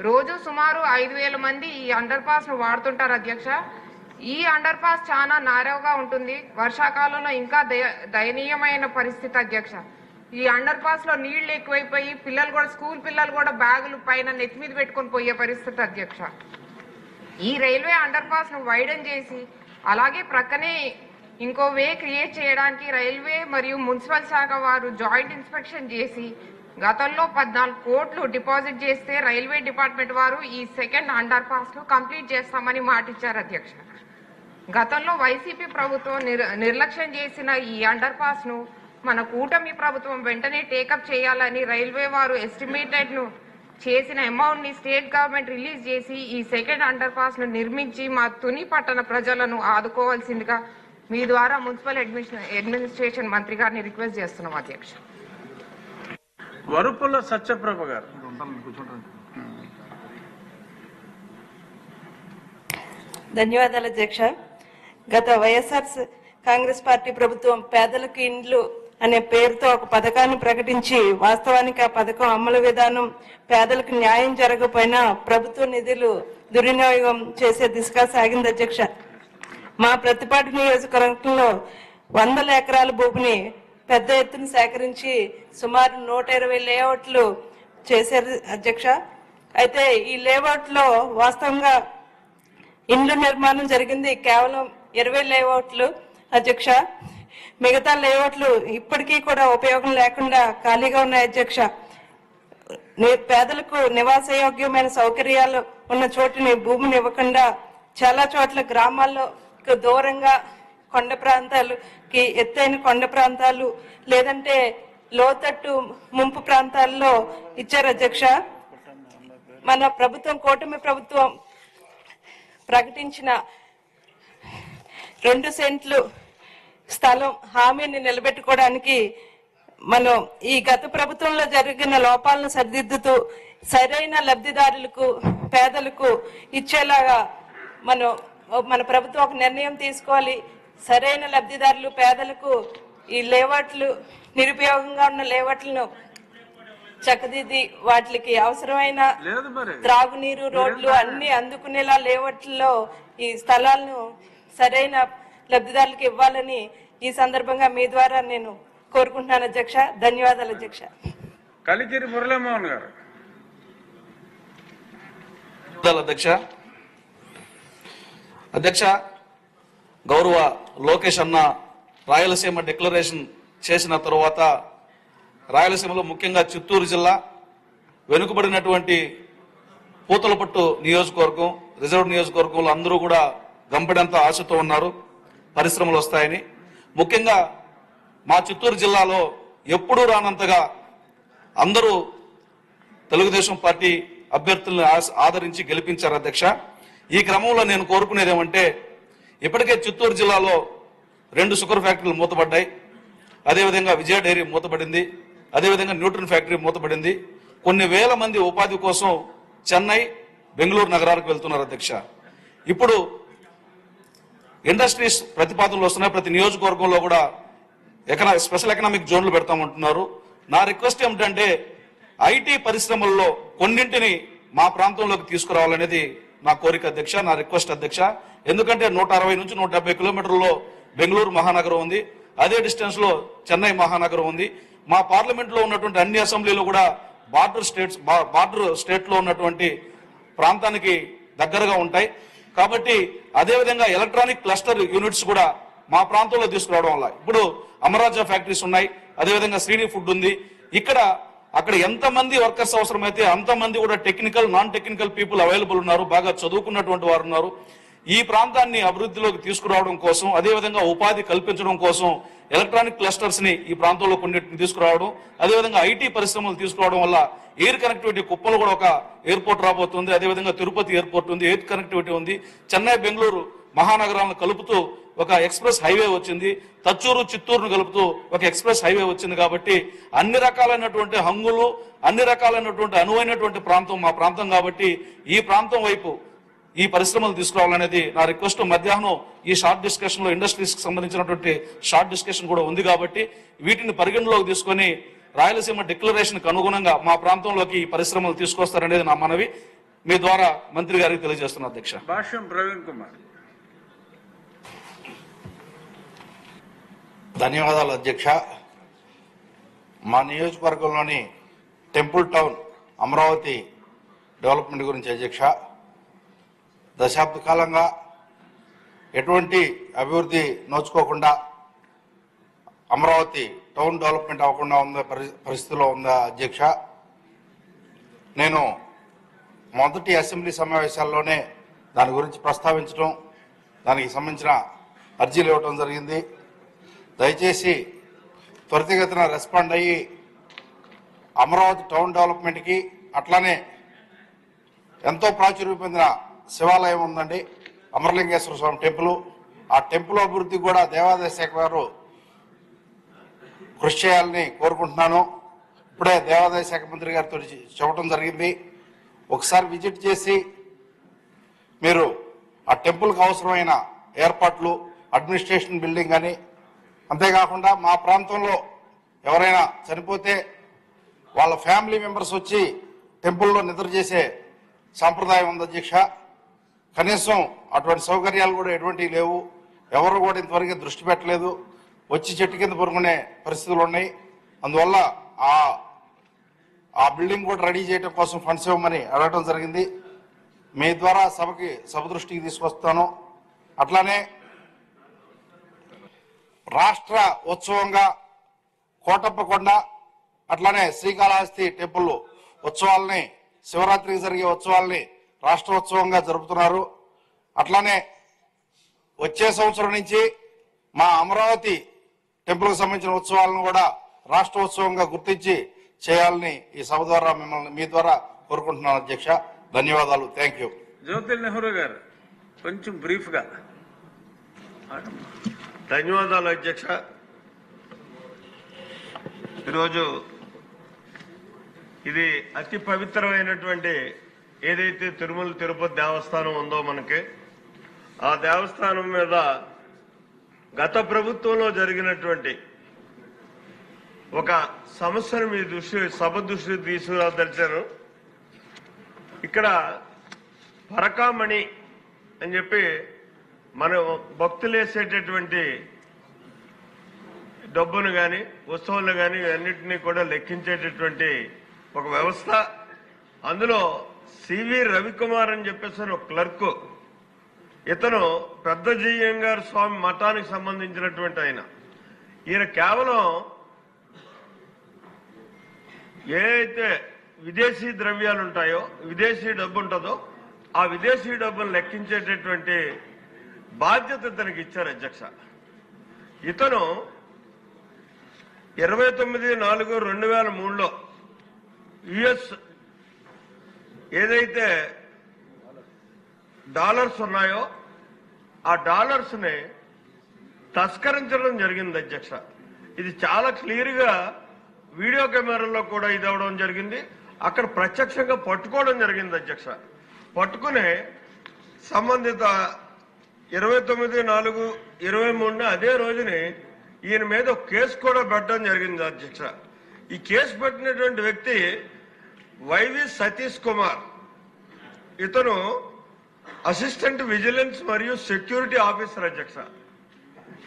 రోజు సుమారు 5,000 మంది ఈ అండర్ పాస్ ను వాడుతుంటారు అధ్యక్ష. ఈ అండర్ పాస్ చాలా నారోగా ఉంటుంది. వర్షాకాలంలో ఇంకా దయనీయమైన పరిస్థితి అధ్యక్ష. ఈ అండర్ పాస్ లో నీళ్లు ఎక్కువైపోయి స్కూల్ పిల్లలు కూడా బ్యాగులు పైన నెత్తి మీద పెట్టుకొని పోయే పరిస్థితి అధ్యక్ష. ఈ రైల్వే అండర్ పాస్ ను వైడన్ చేసి అలాగే ప్రక్కనే ఇంకో వే క్రియేట్ చేయడానికి రైల్వే మరియు మున్సిపల్ శాఖ వారు జాయింట్ ఇన్స్పెక్షన్ చేసి గతంలో 14 కోట్లు డిపాజిట్ చేస్తే రైల్వే డిపార్ట్మెంట్ వారు ఈ సెకండ్ అండర్ పాస్ ను కంప్లీట్ చేస్తామని మాటిచ్చారు అధ్యక్ష. గతంలో వైసీపీ ప్రభుత్వం నిర్లక్ష్యం చేసిన ఈ అండర్ పాస్ ను మన కూటమి ప్రభుత్వం వెంటనే టేకప్ చేయాలని రైల్వే వారు ఎస్టిమేటెడ్ ను చేసిన అమౌంట్ ని స్టేట్ గవర్నమెంట్ రిలీజ్ చేసి ఈ సెకండ్ అండర్ పాస్ ను నిర్మించి మా తుని పట్టణ ప్రజలను ఆదుకోవాల్సిందిగా మీ ద్వారా మున్సిపల్ అడ్మినిస్ట్రేషన్ మంత్రి గారిని రిక్వెస్ట్ చేస్తున్నాం అధ్యక్ష. వరుపుల సత్యప్రభ గారు. ధన్యవాదాలు అధ్యక్ష. గత వైఎస్ఆర్ కాంగ్రెస్ పార్టీ ప్రభుత్వం పేదలకు ఇండ్లు అనే పేరుతో ఒక పథకాన్ని ప్రకటించి వాస్తవానికి ఆ పథకం అమలు విధానం పేదలకు న్యాయం జరగకపోయినా ప్రభుత్వ నిధులు దుర్వినియోగం చేసే దిశగా సాగింది అధ్యక్ష. మా ప్రతిపాటి నియోజకవర్గంలో 100 ఎకరాల భూమిని పెద్ద ఎత్తున సేకరించి సుమారు 120 లేఅవుట్లు చేశారు అధ్యక్ష. అయితే ఈ లేఅవుట్ లో వాస్తవంగా ఇండ్ల నిర్మాణం జరిగింది కేవలం 20 లేఅవుట్లు అధ్యక్ష. మిగతా లేఅవుట్లు ఇప్పటికీ కూడా ఉపయోగం లేకుండా ఖాళీగా ఉన్నాయి అధ్యక్ష. పేదలకు నివాసయోగ్యమైన సౌకర్యాలు ఉన్న చోటుని భూమిని ఇవ్వకుండా చాలా చోట్ల గ్రామాల్లో దూరంగా కొండ ప్రాంతాలకి, ఎత్తైన కొండ ప్రాంతాలు లేదంటే లోతట్టు ముంపు ప్రాంతాల్లో ఇచ్చారు అధ్యక్ష. మన ప్రభుత్వం, కూటమి ప్రభుత్వం ప్రకటించిన 2 సెంట్లు స్థలం హామీని నిలబెట్టుకోవడానికి మనం ఈ గత ప్రభుత్వంలో జరిగిన లోపాలను సరిదిద్దుతూ సరైన లబ్ధిదారులకు పేదలకు ఇచ్చేలాగా మన ప్రభుత్వం ఒక నిర్ణయం తీసుకోవాలి. సరైన లబ్ధిదారులు పేదలకు ఈ లేఅవుట్లు నిరుపయోగంగా ఉన్న లేఅవుట్లను చక్కదిద్ది వాటికి అవసరమైన త్రాగునీరు రోడ్లు అన్ని అందుకునేలా లేఅవుట్లలో ఈ స్థలాలను సరైన లబ్ధిదారులకు ఇవ్వాలని ఈ సందర్భంగా మీ ద్వారా నేను కోరుకుంటున్నాను అధ్యక్ష. ధన్యవాదాలు అధ్యక్ష. కలికిరి మురళీమోహన్ గారు. అధ్యక్ష, గౌరవ లోకేష్ అన్న రాయలసీమ డిక్లరేషన్ చేసిన తరువాత రాయలసీమలో ముఖ్యంగా చిత్తూరు జిల్లా వెనుకబడినటువంటి పూతలపట్టు నియోజకవర్గం, రిజర్వ్ నియోజకవర్గంలో అందరూ కూడా గంపడంత ఆశతో ఉన్నారు పరిశ్రమలు వస్తాయని. ముఖ్యంగా మా చిత్తూరు జిల్లాలో ఎప్పుడూ రానంతగా అందరూ తెలుగుదేశం పార్టీ అభ్యర్థులను ఆదరించి గెలిపించారు అధ్యక్ష. ఈ క్రమంలో నేను కోరుకునేది ఏమంటే, ఇప్పటికే చిత్తూరు జిల్లాలో 2 షుగర్ ఫ్యాక్టరీలు మూతపడ్డాయి, అదేవిధంగా విజయ డైరీ మూతపడింది, అదేవిధంగా న్యూట్రన్ ఫ్యాక్టరీ మూతపడింది. కొన్ని వేల మంది ఉపాధి కోసం చెన్నై, బెంగళూరు నగరాలకు వెళ్తున్నారు అధ్యక్ష. ఇప్పుడు ఇండస్ట్రీస్ ప్రతిపాదనలు వస్తున్నాయి, ప్రతి నియోజకవర్గంలో కూడా స్పెషల్ ఎకనామిక్ జోన్లు పెడతామంటున్నారు. నా రిక్వెస్ట్ ఏమిటంటే, ఐటీ పరిశ్రమల్లో కొన్నింటిని మా ప్రాంతంలోకి తీసుకురావాలనేది నా కోరిక అధ్యక్ష, నా రిక్వెస్ట్ అధ్యక్ష. ఎందుకంటే 160 నుంచి 170 కిలోమీటర్లలో బెంగళూరు మహానగరం ఉంది, అదే డిస్టెన్స్ లో చెన్నై మహానగరం ఉంది. మా పార్లమెంట్ లో ఉన్నటువంటి అన్ని అసెంబ్లీలు కూడా బార్డర్ స్టేట్ లో ఉన్నటువంటి ప్రాంతానికి దగ్గరగా ఉంటాయి. కాబట్టి అదేవిధంగా ఎలక్ట్రానిక్ క్లస్టర్ యూనిట్స్ కూడా మా ప్రాంతంలో తీసుకురావడం వల్ల ఇప్పుడు అమరాజా ఫ్యాక్టరీస్ ఉన్నాయి, అదేవిధంగా శ్రీని ఫుడ్ ఉంది. అక్కడ ఎంతమంది వర్కర్స్ అవసరమైతే అంతమంది కూడా technical, non technical people available ఉన్నారు, బాగా చదువుకున్నటువంటి వారు ఉన్నారు. ఈ ప్రాంతాన్ని అభివృద్ధిలోకి తీసుకురావడం కోసం, అదేవిధంగా ఉపాధి కల్పించడం కోసం ఎలక్ట్రానిక్ క్లస్టర్స్ ని ఈ ప్రాంతంలో కొన్నిటిని తీసుకురావడం, అదేవిధంగా ఐటీ పరిశ్రమలు తీసుకురావడం వల్ల ఎయిర్ కనెక్టివిటీ, కుప్పలు కూడా ఒక ఎయిర్పోర్ట్ రాబోతుంది, అదేవిధంగా తిరుపతి ఎయిర్పోర్ట్ ఉంది, ఎయిర్ కనెక్టివిటీ ఉంది. చెన్నై, బెంగళూరు మహానగరాలను కలుపుతూ ఒక ఎక్స్ప్రెస్ హైవే వచ్చింది, తచ్చూరు, చిత్తూరును కలుపుతూ ఒక ఎక్స్ప్రెస్ హైవే వచ్చింది. కాబట్టి అన్ని రకాలైనటువంటి హంగులు, అన్ని రకాలైనటువంటి అనువైనటువంటి ప్రాంతం మా ప్రాంతం. కాబట్టి ఈ ప్రాంతం వైపు ఈ పరిశ్రమలు తీసుకురావాలనేది నా రిక్వెస్ట్. మధ్యాహ్నం ఈ షార్ట్ డిస్కషన్ లో ఇండస్ట్రీస్ కి సంబంధించినటువంటి షార్ట్ డిస్కషన్ కూడా ఉంది. కాబట్టి వీటిని పరిగణలోకి తీసుకొని రాయలసీమ డిక్లరేషన్ కు అనుగుణంగా మా ప్రాంతంలోకి ఈ పరిశ్రమలు తీసుకొస్తారనేది నా మనవి. మీ ద్వారా మంత్రి గారికి తెలియజేస్తున్నా అధ్యక్ష. భాష్యం ప్రవీణ్ కుమార్. ధన్యవాదాలు అధ్యక్ష. మా నియోజకవర్గంలోని టెంపుల్ టౌన్ అమరావతి డెవలప్మెంట్ గురించి అధ్యక్ష, దశాబ్ద కాలంగా ఎటువంటి అభివృద్ధి నోచుకోకుండా అమరావతి టౌన్ డెవలప్మెంట్ అవ్వకుండా ఉన్న పరిస్థితిలో ఉందా అధ్యక్ష. నేను మొదటి అసెంబ్లీ సమావేశాల్లోనే దాని గురించి ప్రస్తావించడం, దానికి సంబంధించిన అర్జీలు ఇవ్వడం జరిగింది. దయచేసి త్వరితగతిన రెస్పాండ్ అయ్యి అమరావతి టౌన్ డెవలప్మెంట్కి, అట్లానే ఎంతో ప్రాచుర్యం పొందిన శివాలయం ఉందండి, అమరలింగేశ్వర స్వామి టెంపుల్. ఆ టెంపుల్ అభివృద్ధికి కూడా దేవాదాయ శాఖ వారు కృషి చేయాలని కోరుకుంటున్నాను. ఇప్పుడే దేవాదాయ శాఖ మంత్రి గారితో చెప్పడం జరిగింది. ఒకసారి విజిట్ చేసి మీరు ఆ టెంపుల్కి అవసరమైన ఏర్పాట్లు, అడ్మినిస్ట్రేషన్ బిల్డింగ్ అని, అంతేకాకుండా మా ప్రాంతంలో ఎవరైనా చనిపోతే వాళ్ళ ఫ్యామిలీ మెంబర్స్ వచ్చి టెంపుల్లో నిద్ర చేసే సాంప్రదాయం ఉంది అధ్యక్ష. కనీసం అటువంటి సౌకర్యాలు కూడా ఎటువంటివి లేవు. ఎవరు కూడా ఇంతవరకు దృష్టి పెట్టలేదు. వచ్చి చెట్టు కింద పడుకునే పరిస్థితులు ఉన్నాయి. అందువల్ల ఆ బిల్డింగ్ కూడా రెడీ చేయడం కోసం ఫండ్స్ ఇవ్వమని అడగడం జరిగింది. మీ ద్వారా సభ దృష్టికి తీసుకొస్తాను. అట్లానే రాష్ట్ర ఉత్సవంగా కోటప్పకొండ, అట్లానే శ్రీకాళహస్తి టెంపుల్ ఉత్సవాలని, శివరాత్రికి జరిగే ఉత్సవాల్ని రాష్ట్ర ఉత్సవంగా జరుపుతున్నారు. అట్లానే వచ్చే సంవత్సరం నుంచి మా అమరావతి టెంపుల్కి సంబంధించిన ఉత్సవాలను కూడా రాష్ట్ర ఉత్సవంగా గుర్తించి చేయాలని ఈ సభ ద్వారా మీ ద్వారా కోరుకుంటున్నాను అధ్యక్ష. ధన్యవాదాలు. Thank you. జ్యోతిల్ నెహ్రూ గారు కొంచెం బ్రీఫ్ గా. ధన్యవాదాలు అధ్యక్ష. ఈరోజు ఇది అతి పవిత్రమైనటువంటి ఏదైతే తిరుమల తిరుపతి దేవస్థానం ఉందో మనకి ఆ దేవస్థానం మీద గత ప్రభుత్వంలో జరిగినటువంటి ఒక సమస్యను మీ సభ దృష్టి తీసుకురాదలిచాను. ఇక్కడ పరకామణి అని చెప్పి మన భక్తులు వేసేటటువంటి డబ్బును కానీ వస్తువులను కానీ అన్నింటినీ కూడా లెక్కించేటటువంటి ఒక వ్యవస్థ. అందులో సివి రవికుమార్ అని చెప్పేసి ఒక క్లర్క్, ఇతను పెద్ద జీఎంగారు స్వామి మఠానికి సంబంధించినటువంటి ఈయన కేవలం ఏ అయితే విదేశీ ద్రవ్యాలు ఉంటాయో, విదేశీ డబ్బు ఉంటుందో ఆ విదేశీ డబ్బును లెక్కించేటటువంటి బాధ్యత ఇతనికి ఇచ్చారు అధ్యక్ష. ఇతను 29/4/2003లో యుఎస్ ఏదైతే డాలర్స్ ఉన్నాయో ఆ డాలర్స్ ని తస్కరించడం జరిగింది అధ్యక్ష. ఇది చాలా క్లియర్ గా వీడియో కెమెరాల్లో కూడా ఇది అవడం జరిగింది. అక్కడ ప్రత్యక్షంగా పట్టుకోవడం జరిగింది అధ్యక్ష. పట్టుకునే సంబంధిత 29/4/23 అదే రోజుని ఈయన మీద ఒక కేసు కూడా పెట్టడం జరిగింది అధ్యక్ష. ఈ కేసు పెట్టినటువంటి వ్యక్తి వైవి సతీష్ కుమార్. ఇతను అసిస్టెంట్ విజిలెన్స్ మరియు సెక్యూరిటీ ఆఫీసర్ అధ్యక్ష.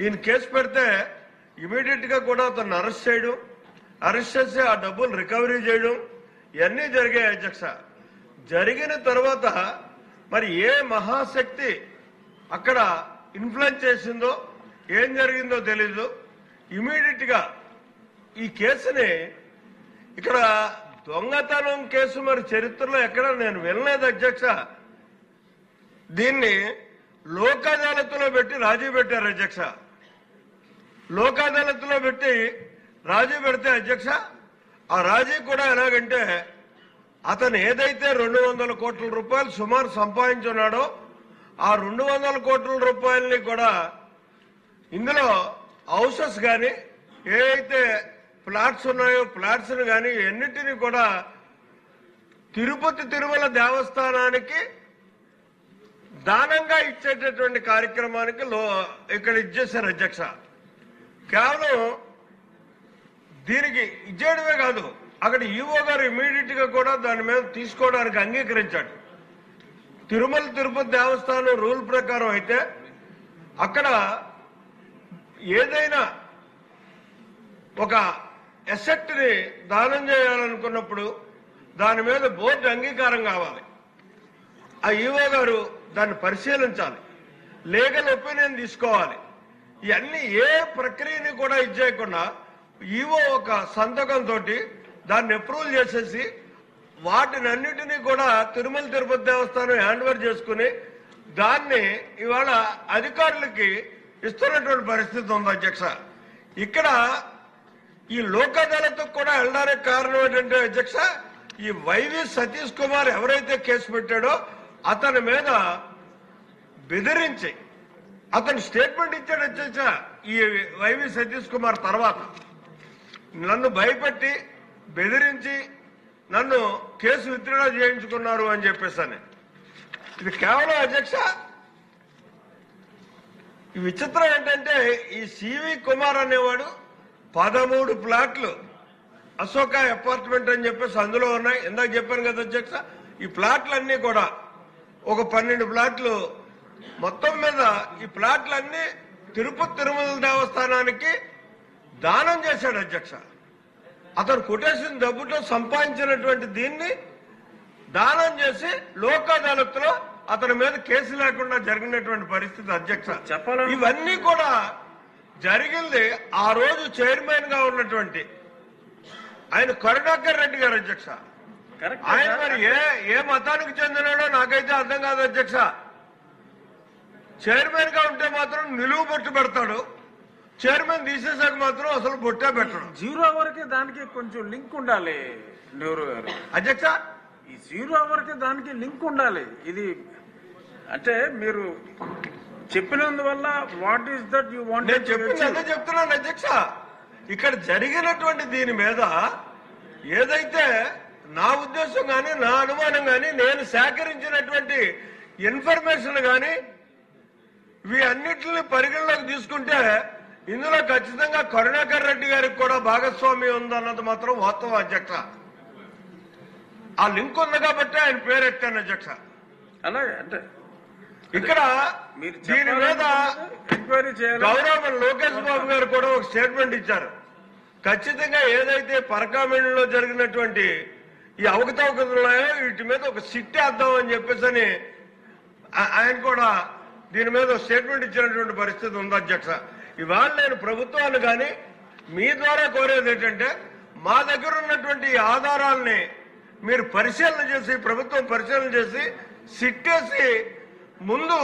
ఈయన కేసు పెడితే ఇమీడియట్ గా కూడా అతను అరెస్ట్ చేయడం, అరెస్ట్ చేసి ఆ డబ్బులు రికవరీ చేయడం ఇవన్నీ జరిగాయి అధ్యక్ష. జరిగిన తర్వాత మరి ఏ మహాశక్తి అక్కడ ఇన్ఫ్లుయెన్స్ చేసిందో ఏం జరిగిందో తెలీదు. ఇమీడియట్ గా ఈ కేసుని ఇక్కడ దొంగతనం కేసు మరి చరిత్రలో ఎక్కడ నేను వినలేదు అధ్యక్ష. దీన్ని లోక్ అదాలత్లో పెట్టి రాజీ పెట్టారు అధ్యక్ష. లోక్ అదాలత్లో పెట్టి రాజీ పెడితే అధ్యక్ష, ఆ రాజీ కూడా ఎలాగంటే అతను ఏదైతే 200 కోట్ల రూపాయలు సుమారు సంపాదించున్నాడో ఆ 200 కోట్ల రూపాయలని కూడా ఇందులో హౌసెస్ కానీ ఏదైతే ఫ్లాట్స్ ఉన్నాయో ఫ్లాట్స్ కానీ ఎన్నిటినీ కూడా తిరుపతి తిరుమల దేవస్థానానికి దానంగా ఇచ్చేటటువంటి కార్యక్రమానికి ఇక్కడ ఇచ్చేశారు అధ్యక్ష. కేవలం దీనికి ఇచ్చేయడమే కాదు, అక్కడ ఈవో గారు ఇమీడియట్ గా కూడా దాని మీద తీసుకోవడానికి అంగీకరించాడు. తిరుమల తిరుపతి దేవస్థానం రూల్ ప్రకారం అయితే అక్కడ ఏదైనా ఒక అసెట్ ని దానం చేయాలనుకున్నప్పుడు దాని మీద బోర్డు అంగీకారం కావాలి. ఆ ఈవో గారు దాన్ని పరిశీలించాలి, లీగల్ ఒపీనియన్ తీసుకోవాలి. ఇవన్నీ ఏ ప్రక్రియని కూడా ఇచ్చేయకుండా ఈవో ఒక సంతకంతో దాన్ని అప్రూవల్ చేసేసి వాటిని అన్నిటినీ కూడా తిరుమల తిరుపతి దేవస్థానం హ్యాండ్ ఓవర్ చేసుకుని దాన్ని ఇవాళ అధికారులకి ఇస్తున్నటువంటి పరిస్థితి ఉంది అధ్యక్ష. ఇక్కడ ఈ లోక్ అదాలత్కు కూడా వెళ్ళడానికి కారణం ఏంటంటే అధ్యక్ష, ఈ వైవి సతీష్ కుమార్ ఎవరైతే కేసు పెట్టాడో అతని మీద బెదిరించి అతను స్టేట్మెంట్ ఇచ్చాడు అధ్యక్ష. ఈ వైవి సతీష్ కుమార్ తర్వాత నన్ను భయపెట్టి బెదిరించి నన్ను కేసు విత్డ్రా చేయించుకున్నారు అని చెప్పేసాను. ఇది కేవలం అధ్యక్ష ఈ విచిత్రం ఏంటంటే ఈ సివి కుమార్ అనేవాడు 13 ప్లాట్లు అశోక అపార్ట్మెంట్ అని చెప్పేసి అందులో ఉన్నాయి. ఇందాక చెప్పాను కదా అధ్యక్ష, ఈ ప్లాట్లన్నీ కూడా ఒక 12 ప్లాట్లు మొత్తం మీద ఈ ప్లాట్లన్నీ తిరుపతి తిరుమల దేవస్థానానికి దానం చేశాడు అధ్యక్ష. అతను కొట్టేసిన డబ్బుతో సంపాదించినటువంటి దీన్ని దానం చేసి లోక్ అదాలత్లో అతని మీద కేసు లేకుండా జరిగినటువంటి పరిస్థితి అధ్యక్ష. ఇవన్నీ కూడా జరిగింది ఆ రోజు చైర్మన్ గా ఉన్నటువంటి ఆయన కరుణాకర్ రెడ్డి గారు అధ్యక్ష. ఆయన మరి ఏ మతానికి చెందినాడో నాకైతే అర్థం కాదు అధ్యక్ష. చైర్మన్ గా ఉంటే మాత్రం నిలువు బొట్టు పెడతాడు, చైర్మన్ తీసేసాక మాత్రం అసలు బొట్టే పెట్టడం. 0 అవర్కి దానికి కొంచెం లింక్ ఉండాలి నెహ్రూ గారు అధ్యక్ష. ఈ 0 అవర్కి దానికి లింక్ ఉండాలి. ఇది అంటే మీరు చెప్పినందువల్ల what is that you want నేను చెప్తున్నాను అధ్యక్ష. ఇక్కడ జరిగినటువంటి దీని మీద ఏదైతే నా ఉద్దేశం కానీ నా అనుమానం కానీ నేను సేకరించినటువంటి ఇన్ఫర్మేషన్ కానీ ఇవి అన్నిటిని పరిగణలోకి తీసుకుంటే ఇందులో ఖచ్చితంగా కరుణాకర్ రెడ్డి గారికి కూడా భాగస్వామ్యం ఉందన్నది మాత్రం వాస్తవం అధ్యక్ష. ఆ లింక్ ఉంది కాబట్టి ఆయన పేరు ఎత్తాను అధ్యక్ష. అలాగే అంటే ఇక్కడ దీని మీద గౌరవ లోకేష్ బాబు గారు కూడా ఒక స్టేట్మెంట్ ఇచ్చారు. ఖచ్చితంగా ఏదైతే పరకామణిలో జరిగినటువంటి ఈ అవకతవకలున్నాయో వీటి మీద ఒక సిట్ వేద్దాం అని చెప్పేసి అని ఆయన కూడా దీని మీద స్టేట్మెంట్ ఇచ్చినటువంటి పరిస్థితి ఉంది అధ్యక్ష. ఇవాళ నేను ప్రభుత్వాన్ని కానీ మీ ద్వారా కోరేది ఏంటంటే మా దగ్గర ఉన్నటువంటి ఆధారాలని మీరు పరిశీలన చేసి ప్రభుత్వం పరిశీలన చేసి సిట్టేసి ముందు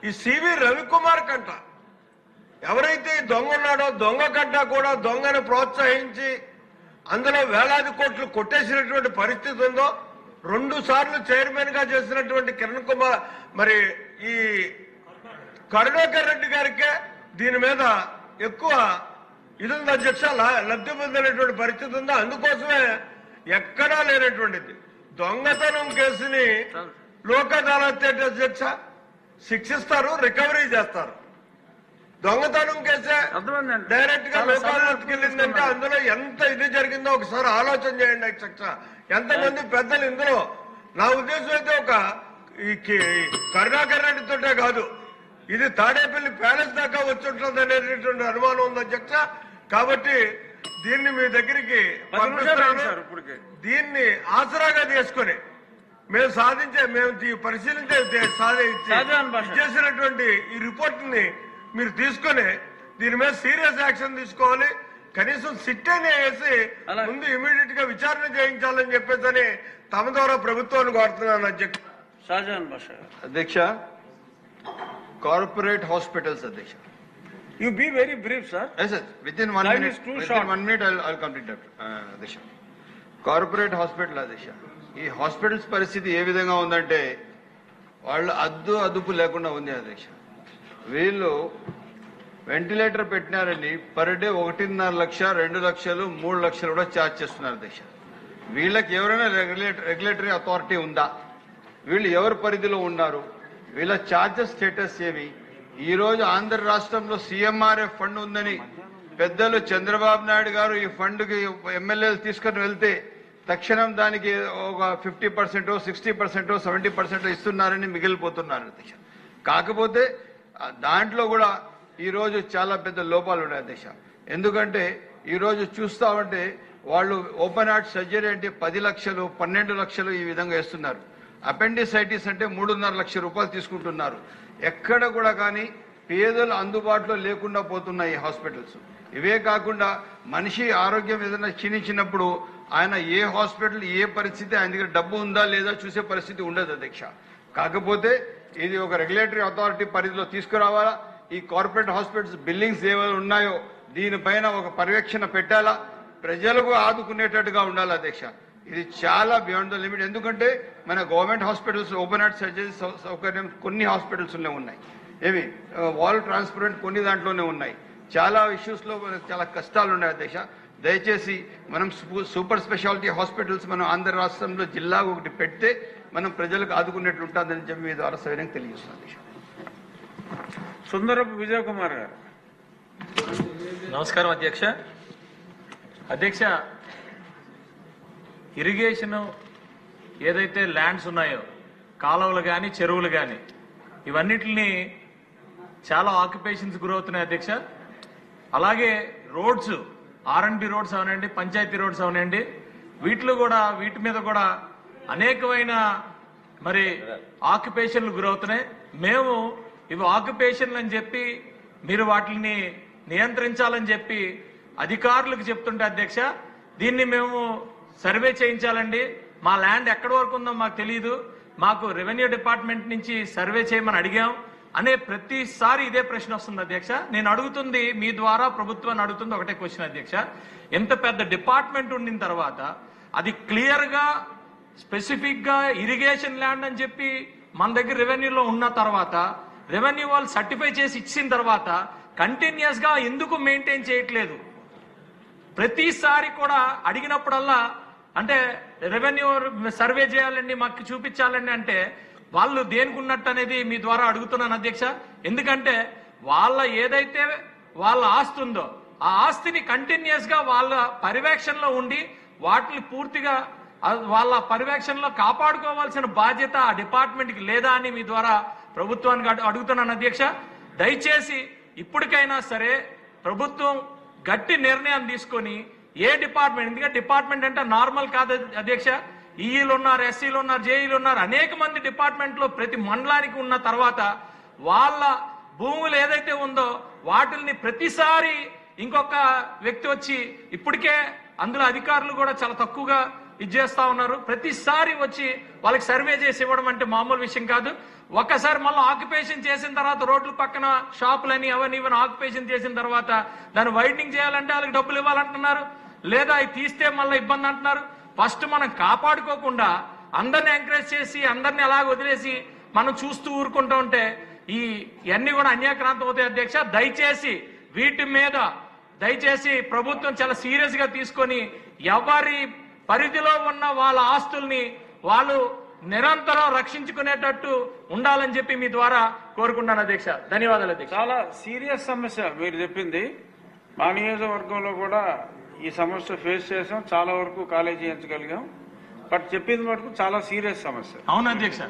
ఈ సివి రవికుమార్ కంట ఎవరైతే ఈ దొంగ ఉన్నాడో దొంగ కంట కూడా దొంగను ప్రోత్సహించి అందులో వేలాది కోట్లు కొట్టేసినటువంటి పరిస్థితి ఉందో 2 సార్లు చైర్మన్ గా చేసినటువంటి కిరణ్ కుమార్ మరి ఈ కరుణాకర్ రెడ్డి గారికే దీని మీద ఎక్కువ ఇది ఉంది అధ్యక్ష, లబ్ధి పొందినటువంటి పరిస్థితి ఉందో. అందుకోసమే ఎక్కడా లేనటువంటిది దొంగతనం కేసుని లోక్ అదాలత్ అధ్యక్ష శిక్షిస్తారు, రికవరీ చేస్తారు. దొంగతనం కేసే డైరెక్ట్ గా లోక్ అదాలత్కి వెళ్ళిందంటే అందులో ఎంత ఇది జరిగిందో ఒకసారి ఆలోచన చేయండి అధ్యక్ష. ఎంతమంది పెద్దలు ఇందులో నా ఉద్దేశం అయితే ఒక ఈ కరుణాకర్ రెడ్డితోటే కాదు, ఇది తాడేపల్లి ప్యాలెస్ దాకా వచ్చి ఉంటుంది అనేటువంటి అనుమానం ఉంది అధ్యక్ష. కాబట్టి దీన్ని మీ దగ్గరికి దీన్ని ఆసరాగా తీసుకుని మేము పరిశీలించే చేసినటువంటి ఈ రిపోర్ట్ ని మీరు తీసుకుని దీని మీద సీరియస్ యాక్షన్ తీసుకోవాలి. కనీసం సిట్టేనే వేసి ముందు ఇమీడియట్ గా విచారణ చేయించాలని చెప్పేసి తమ ద్వారా ప్రభుత్వాన్ని కోరుతున్నాను అధ్యక్ష. షాజహాన్ బాషా అధ్యక్ష, కార్పొరేట్ హాస్పిటల్స్ అధ్యక్ష. You be very brief, sir. Yes, sir. Within 1 minute. Within 1 minute, I'll complete that. అధ్యక్ష, కార్పొరేట్ హాస్పిటల్ అధ్యక్ష, ఈ హాస్పిటల్స్ పరిస్థితి ఏ విధంగా ఉందంటే వాళ్ళు అదుపు లేకుండా ఉంది అధ్యక్ష. వీళ్ళు వెంటిలేటర్ పెట్టినారని పర్ డే 1.5 లక్ష, 2 లక్షలు, 3 లక్షలు కూడా ఛార్జ్ చేస్తున్నారు అధ్యక్ష. వీళ్ళకి ఎవరైనా రెగ్యులేటరీ అథారిటీ ఉందా? వీళ్ళు ఎవరి పరిధిలో ఉన్నారు? వీళ్ళ ఛార్జెస్ స్టేటస్ ఏమి? ఈ రోజు ఆంధ్ర రాష్ట్రంలో సీఎంఆర్ఎఫ్ ఫండ్ ఉందని పెద్దలు చంద్రబాబు నాయుడు గారు ఈ ఫండ్ కి ఎమ్మెల్యేలు తీసుకుని వెళ్తే తక్షణం దానికి ఒక 50%, 60%, 70% ఇస్తున్నారని మిగిలిపోతున్నారు అధ్యక్ష. కాకపోతే దాంట్లో కూడా ఈ రోజు చాలా పెద్ద లోపాలు ఉన్నాయి అధ్యక్ష. ఎందుకంటే ఈ రోజు చూస్తా ఉంటే వాళ్ళు ఓపెన్ హార్ట్ సర్జరీ అంటే 10 లక్షలు, 12 లక్షలు ఈ విధంగా ఇస్తున్నారు. అపెండిసైటిస్ అంటే 3.5 లక్షల రూపాయలు తీసుకుంటున్నారు. ఎక్కడ కూడా కానీ పేదలు అందుబాటులో లేకుండా పోతున్నాయి ఈ హాస్పిటల్స్. ఇవే కాకుండా మనిషి ఆరోగ్యం ఏదైనా క్షీణించినప్పుడు ఆయన ఏ హాస్పిటల్ ఏ పరిస్థితి ఆయన దగ్గర డబ్బు ఉందా లేదా చూసే పరిస్థితి ఉండదు అధ్యక్ష. కాకపోతే ఇది ఒక రెగ్యులేటరీ అథారిటీ పరిధిలో తీసుకురావాలా. ఈ కార్పొరేట్ హాస్పిటల్స్ బిల్డింగ్స్ ఏవైనా ఉన్నాయో దీనిపైన ఒక పర్యవేక్షణ పెట్టాలా, ప్రజలకు ఆదుకునేటట్టుగా ఉండాలి అధ్యక్ష. ఇది చాలా బియాండ్ ద లిమిట్. ఎందుకంటే మన government hospitals open heart surgery సౌకర్యం కొన్ని హాస్పిటల్స్లో ఉన్నాయి, ఏమి వాల్ ట్రాన్స్పరెంట్ కొన్ని దాంట్లోనే ఉన్నాయి. చాలా ఇష్యూస్ లో చాలా కష్టాలు ఉన్నాయి అధ్యక్ష. దయచేసి మనం సూపర్ స్పెషాలిటీ హాస్పిటల్స్ మనం ఆంధ్ర రాష్ట్రంలో జిల్లా ఒకటి పెడితే మనం ప్రజలకు ఆదుకునేట్లు ఉంటుందని చెప్పి మీ ద్వారా సవినంగా తెలియజేస్తున్నాను అధ్యక్ష. సుందరపు విజయ్ కుమార్ గారు. నమస్కారం అధ్యక్ష. అధ్యక్ష, ఇరిగేషన్ ఏదైతే ల్యాండ్స్ ఉన్నాయో కాలువలు కానీ చెరువులు కానీ ఇవన్నిటిని చాలా ఆక్యుపేషన్స్ గురవుతున్నాయి అధ్యక్ష. అలాగే రోడ్స్, R&B రోడ్స్ అవనండి, పంచాయతీ రోడ్స్ అవనండి, వీటి మీద కూడా అనేకమైన మరి ఆక్యుపేషన్లు గురవుతున్నాయి. మేము ఇవి ఆక్యుపేషన్లు అని చెప్పి మీరు వాటిని నియంత్రించాలని చెప్పి అధికారులకు చెప్తుంటే అధ్యక్ష, దీన్ని మేము సర్వే చేయించాలండి. మా ల్యాండ్ ఎక్కడి వరకు ఉందో మాకు తెలియదు, మాకు రెవెన్యూ డిపార్ట్మెంట్ నుంచి సర్వే చేయమని అడిగాం అనే ప్రతిసారి ఇదే ప్రశ్న వస్తుంది అధ్యక్ష. నేను అడుగుతుంది మీ ద్వారా ప్రభుత్వాన్ని అడుగుతుంది ఒకటే క్వశ్చన్ అధ్యక్ష. ఎంత పెద్ద డిపార్ట్మెంట్ ఉండిన తర్వాత అది క్లియర్ గా స్పెసిఫిక్ గా ఇరిగేషన్ ల్యాండ్ అని చెప్పి మన దగ్గర రెవెన్యూలో ఉన్న తర్వాత రెవెన్యూ వాళ్ళు సర్టిఫై చేసి ఇచ్చిన తర్వాత కంటిన్యూస్ గా ఎందుకు మెయింటైన్ చేయట్లేదు? ప్రతిసారి కూడా అడిగినప్పుడల్లా అంటే రెవెన్యూ సర్వే చేయాలండి, మాకు చూపించాలండి అంటే వాళ్ళు దేనికి ఉన్నట్టు అనేది మీ ద్వారా అడుగుతున్నాను అధ్యక్ష. ఎందుకంటే ఏదైతే వాళ్ళ ఆస్తి ఉందో ఆ ఆస్తిని కంటిన్యూస్ గా వాళ్ళ పర్యవేక్షణలో ఉండి వాటిని పూర్తిగా వాళ్ళ పర్యవేక్షణలో కాపాడుకోవాల్సిన బాధ్యత ఆ డిపార్ట్మెంట్ కి లేదా అని మీ ద్వారా ప్రభుత్వానికి అడుగుతున్నాను అధ్యక్ష. దయచేసి ఇప్పటికైనా సరే ప్రభుత్వం గట్టి నిర్ణయం తీసుకొని ఏ డిపార్ట్మెంట్, ఎందుకంటే డిపార్ట్మెంట్ అంటే నార్మల్ కాదు అధ్యక్ష, ఈఈలు ఉన్నారు, ఎస్సీలు ఉన్నారు, జేఈలు ఉన్నారు, అనేక మంది డిపార్ట్మెంట్ లో ప్రతి మండలానికి ఉన్న తర్వాత వాళ్ళ భూములు ఏదైతే ఉందో వాటిని ప్రతిసారి ఇంకొక వ్యక్తి వచ్చి ఇప్పటికే అందులో అధికారులు కూడా చాలా తక్కువగా చేస్తా ఉన్నారు. ప్రతిసారి వచ్చి వాళ్ళకి సర్వే చేసి ఇవ్వడం అంటే మామూలు విషయం కాదు. ఒక్కసారి మళ్ళీ ఆక్యుపేషన్ చేసిన తర్వాత రోడ్ల పక్కన షాపులని అవన్నీ ఇవన్నీ ఆక్యుపేషన్ చేసిన తర్వాత దాన్ని వైడనింగ్ చేయాలంటే వాళ్ళకి డబ్బులు ఇవ్వాలంటున్నారు, లేదా అవి తీస్తే మళ్ళీ ఇబ్బంది అంటున్నారు. ఫస్ట్ మనం కాపాడుకోకుండా అందరిని ఎంకరేజ్ చేసి అందరిని అలా వదిలేసి మనం చూస్తూ ఊరుకుంటూ ఉంటే ఇవన్నీ కూడా అన్యాక్రాంతం అవుతాయి అధ్యక్ష. దయచేసి వీటి మీద ప్రభుత్వం చాలా సీరియస్ గా తీసుకొని ఎవరి పరిధిలో ఉన్న వాళ్ళ ఆస్తుల్ని వాళ్ళు నిరంతరం రక్షించుకునేటట్టు ఉండాలని చెప్పి మీ ద్వారా కోరుకున్నాను అధ్యక్ష. ధన్యవాదాలు అధ్యక్ష. చాలా సీరియస్ సమస్య మీరు చెప్పింది. మా నియోజకవర్గంలో కూడా ఈ సమస్య ఫేస్ చేసాం, చాలా వరకు కాలేజీ చేయించగలిగాం. బట్ చెప్పింది మటుకు చాలా సీరియస్ సమస్య. అవును అధ్యక్ష.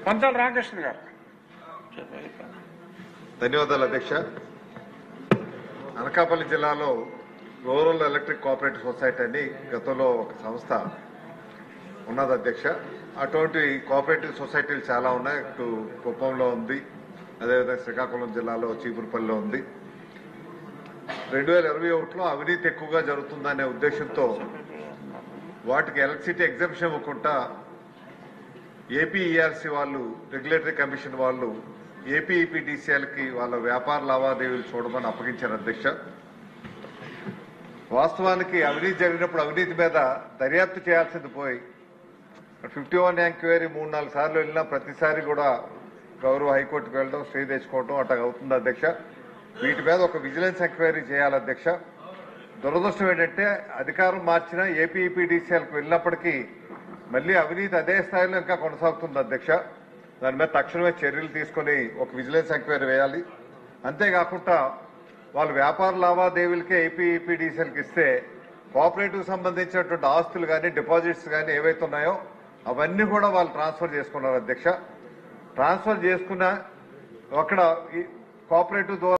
పంతాల రామకృష్ణ గారు. ధన్యవాదాలు అధ్యక్ష. అనకాపల్లి జిల్లాలో రూరల్ ఎలక్ట్రిక్ కోఆపరేటివ్ సొసైటీ అని గతంలో ఒక సంస్థ ఉన్నది అధ్యక్ష. అటువంటి కోఆపరేటివ్ సొసైటీలు చాలా ఉన్నాయి. ఇటు కుప్పంలో ఉంది, అదేవిధంగా శ్రీకాకుళం జిల్లాలో చీపురుపల్లిలో ఉంది. 2021లో అవినీతి ఎక్కువగా జరుగుతుందనే ఉద్దేశంతో వాటికి ఎలక్ట్రిసిటీ ఎగ్జంప్షన్ ఇవ్వకుండా ఏపీఈఆర్సీ వాళ్ళు, రెగ్యులేటరీ కమిషన్ వాళ్ళు ఏపీఈపీడీసీఎల్కి వాళ్ళ వ్యాపార లావాదేవీలు చూడమని అప్పగించారు అధ్యక్ష. వాస్తవానికి అవినీతి జరిగినప్పుడు అవినీతి మీద దర్యాప్తు చేయాల్సింది పోయి 51 ఎంక్వైరీ 3-4 సార్లు వెళ్ళినా ప్రతిసారి కూడా గౌరవ హైకోర్టుకు వెళ్ళడం, స్టే తెచ్చుకోవడం అట్లా అవుతుంది అధ్యక్ష. వీటి మీద ఒక విజిలెన్స్ ఎంక్వైరీ చేయాలి అధ్యక్ష. దురదృష్టం ఏంటంటే అధికారం మార్చిన ఏపీఈపీడీసీఎల్కి వెళ్ళినప్పటికీ మళ్ళీ అవినీతి అదే స్థాయిలో ఇంకా కొనసాగుతుంది అధ్యక్ష. దాని మీద తక్షణమే చర్యలు తీసుకుని ఒక విజిలెన్స్ ఎంక్వైరీ వేయాలి. అంతేకాకుండా వాళ్ళు వ్యాపార లావాదేవీలకే ఏపీఈపీడీసీఎల్కి ఇస్తే కోఆపరేటివ్ సంబంధించినటువంటి ఆస్తులు కానీ డిపాజిట్స్ కానీ ఏవైతే ఉన్నాయో అవన్నీ కూడా వాళ్ళు ట్రాన్స్ఫర్ చేసుకున్నారు అధ్యక్ష. ట్రాన్స్ఫర్ చేసుకున్న అక్కడ కోఆపరేటివ్ ద్వారా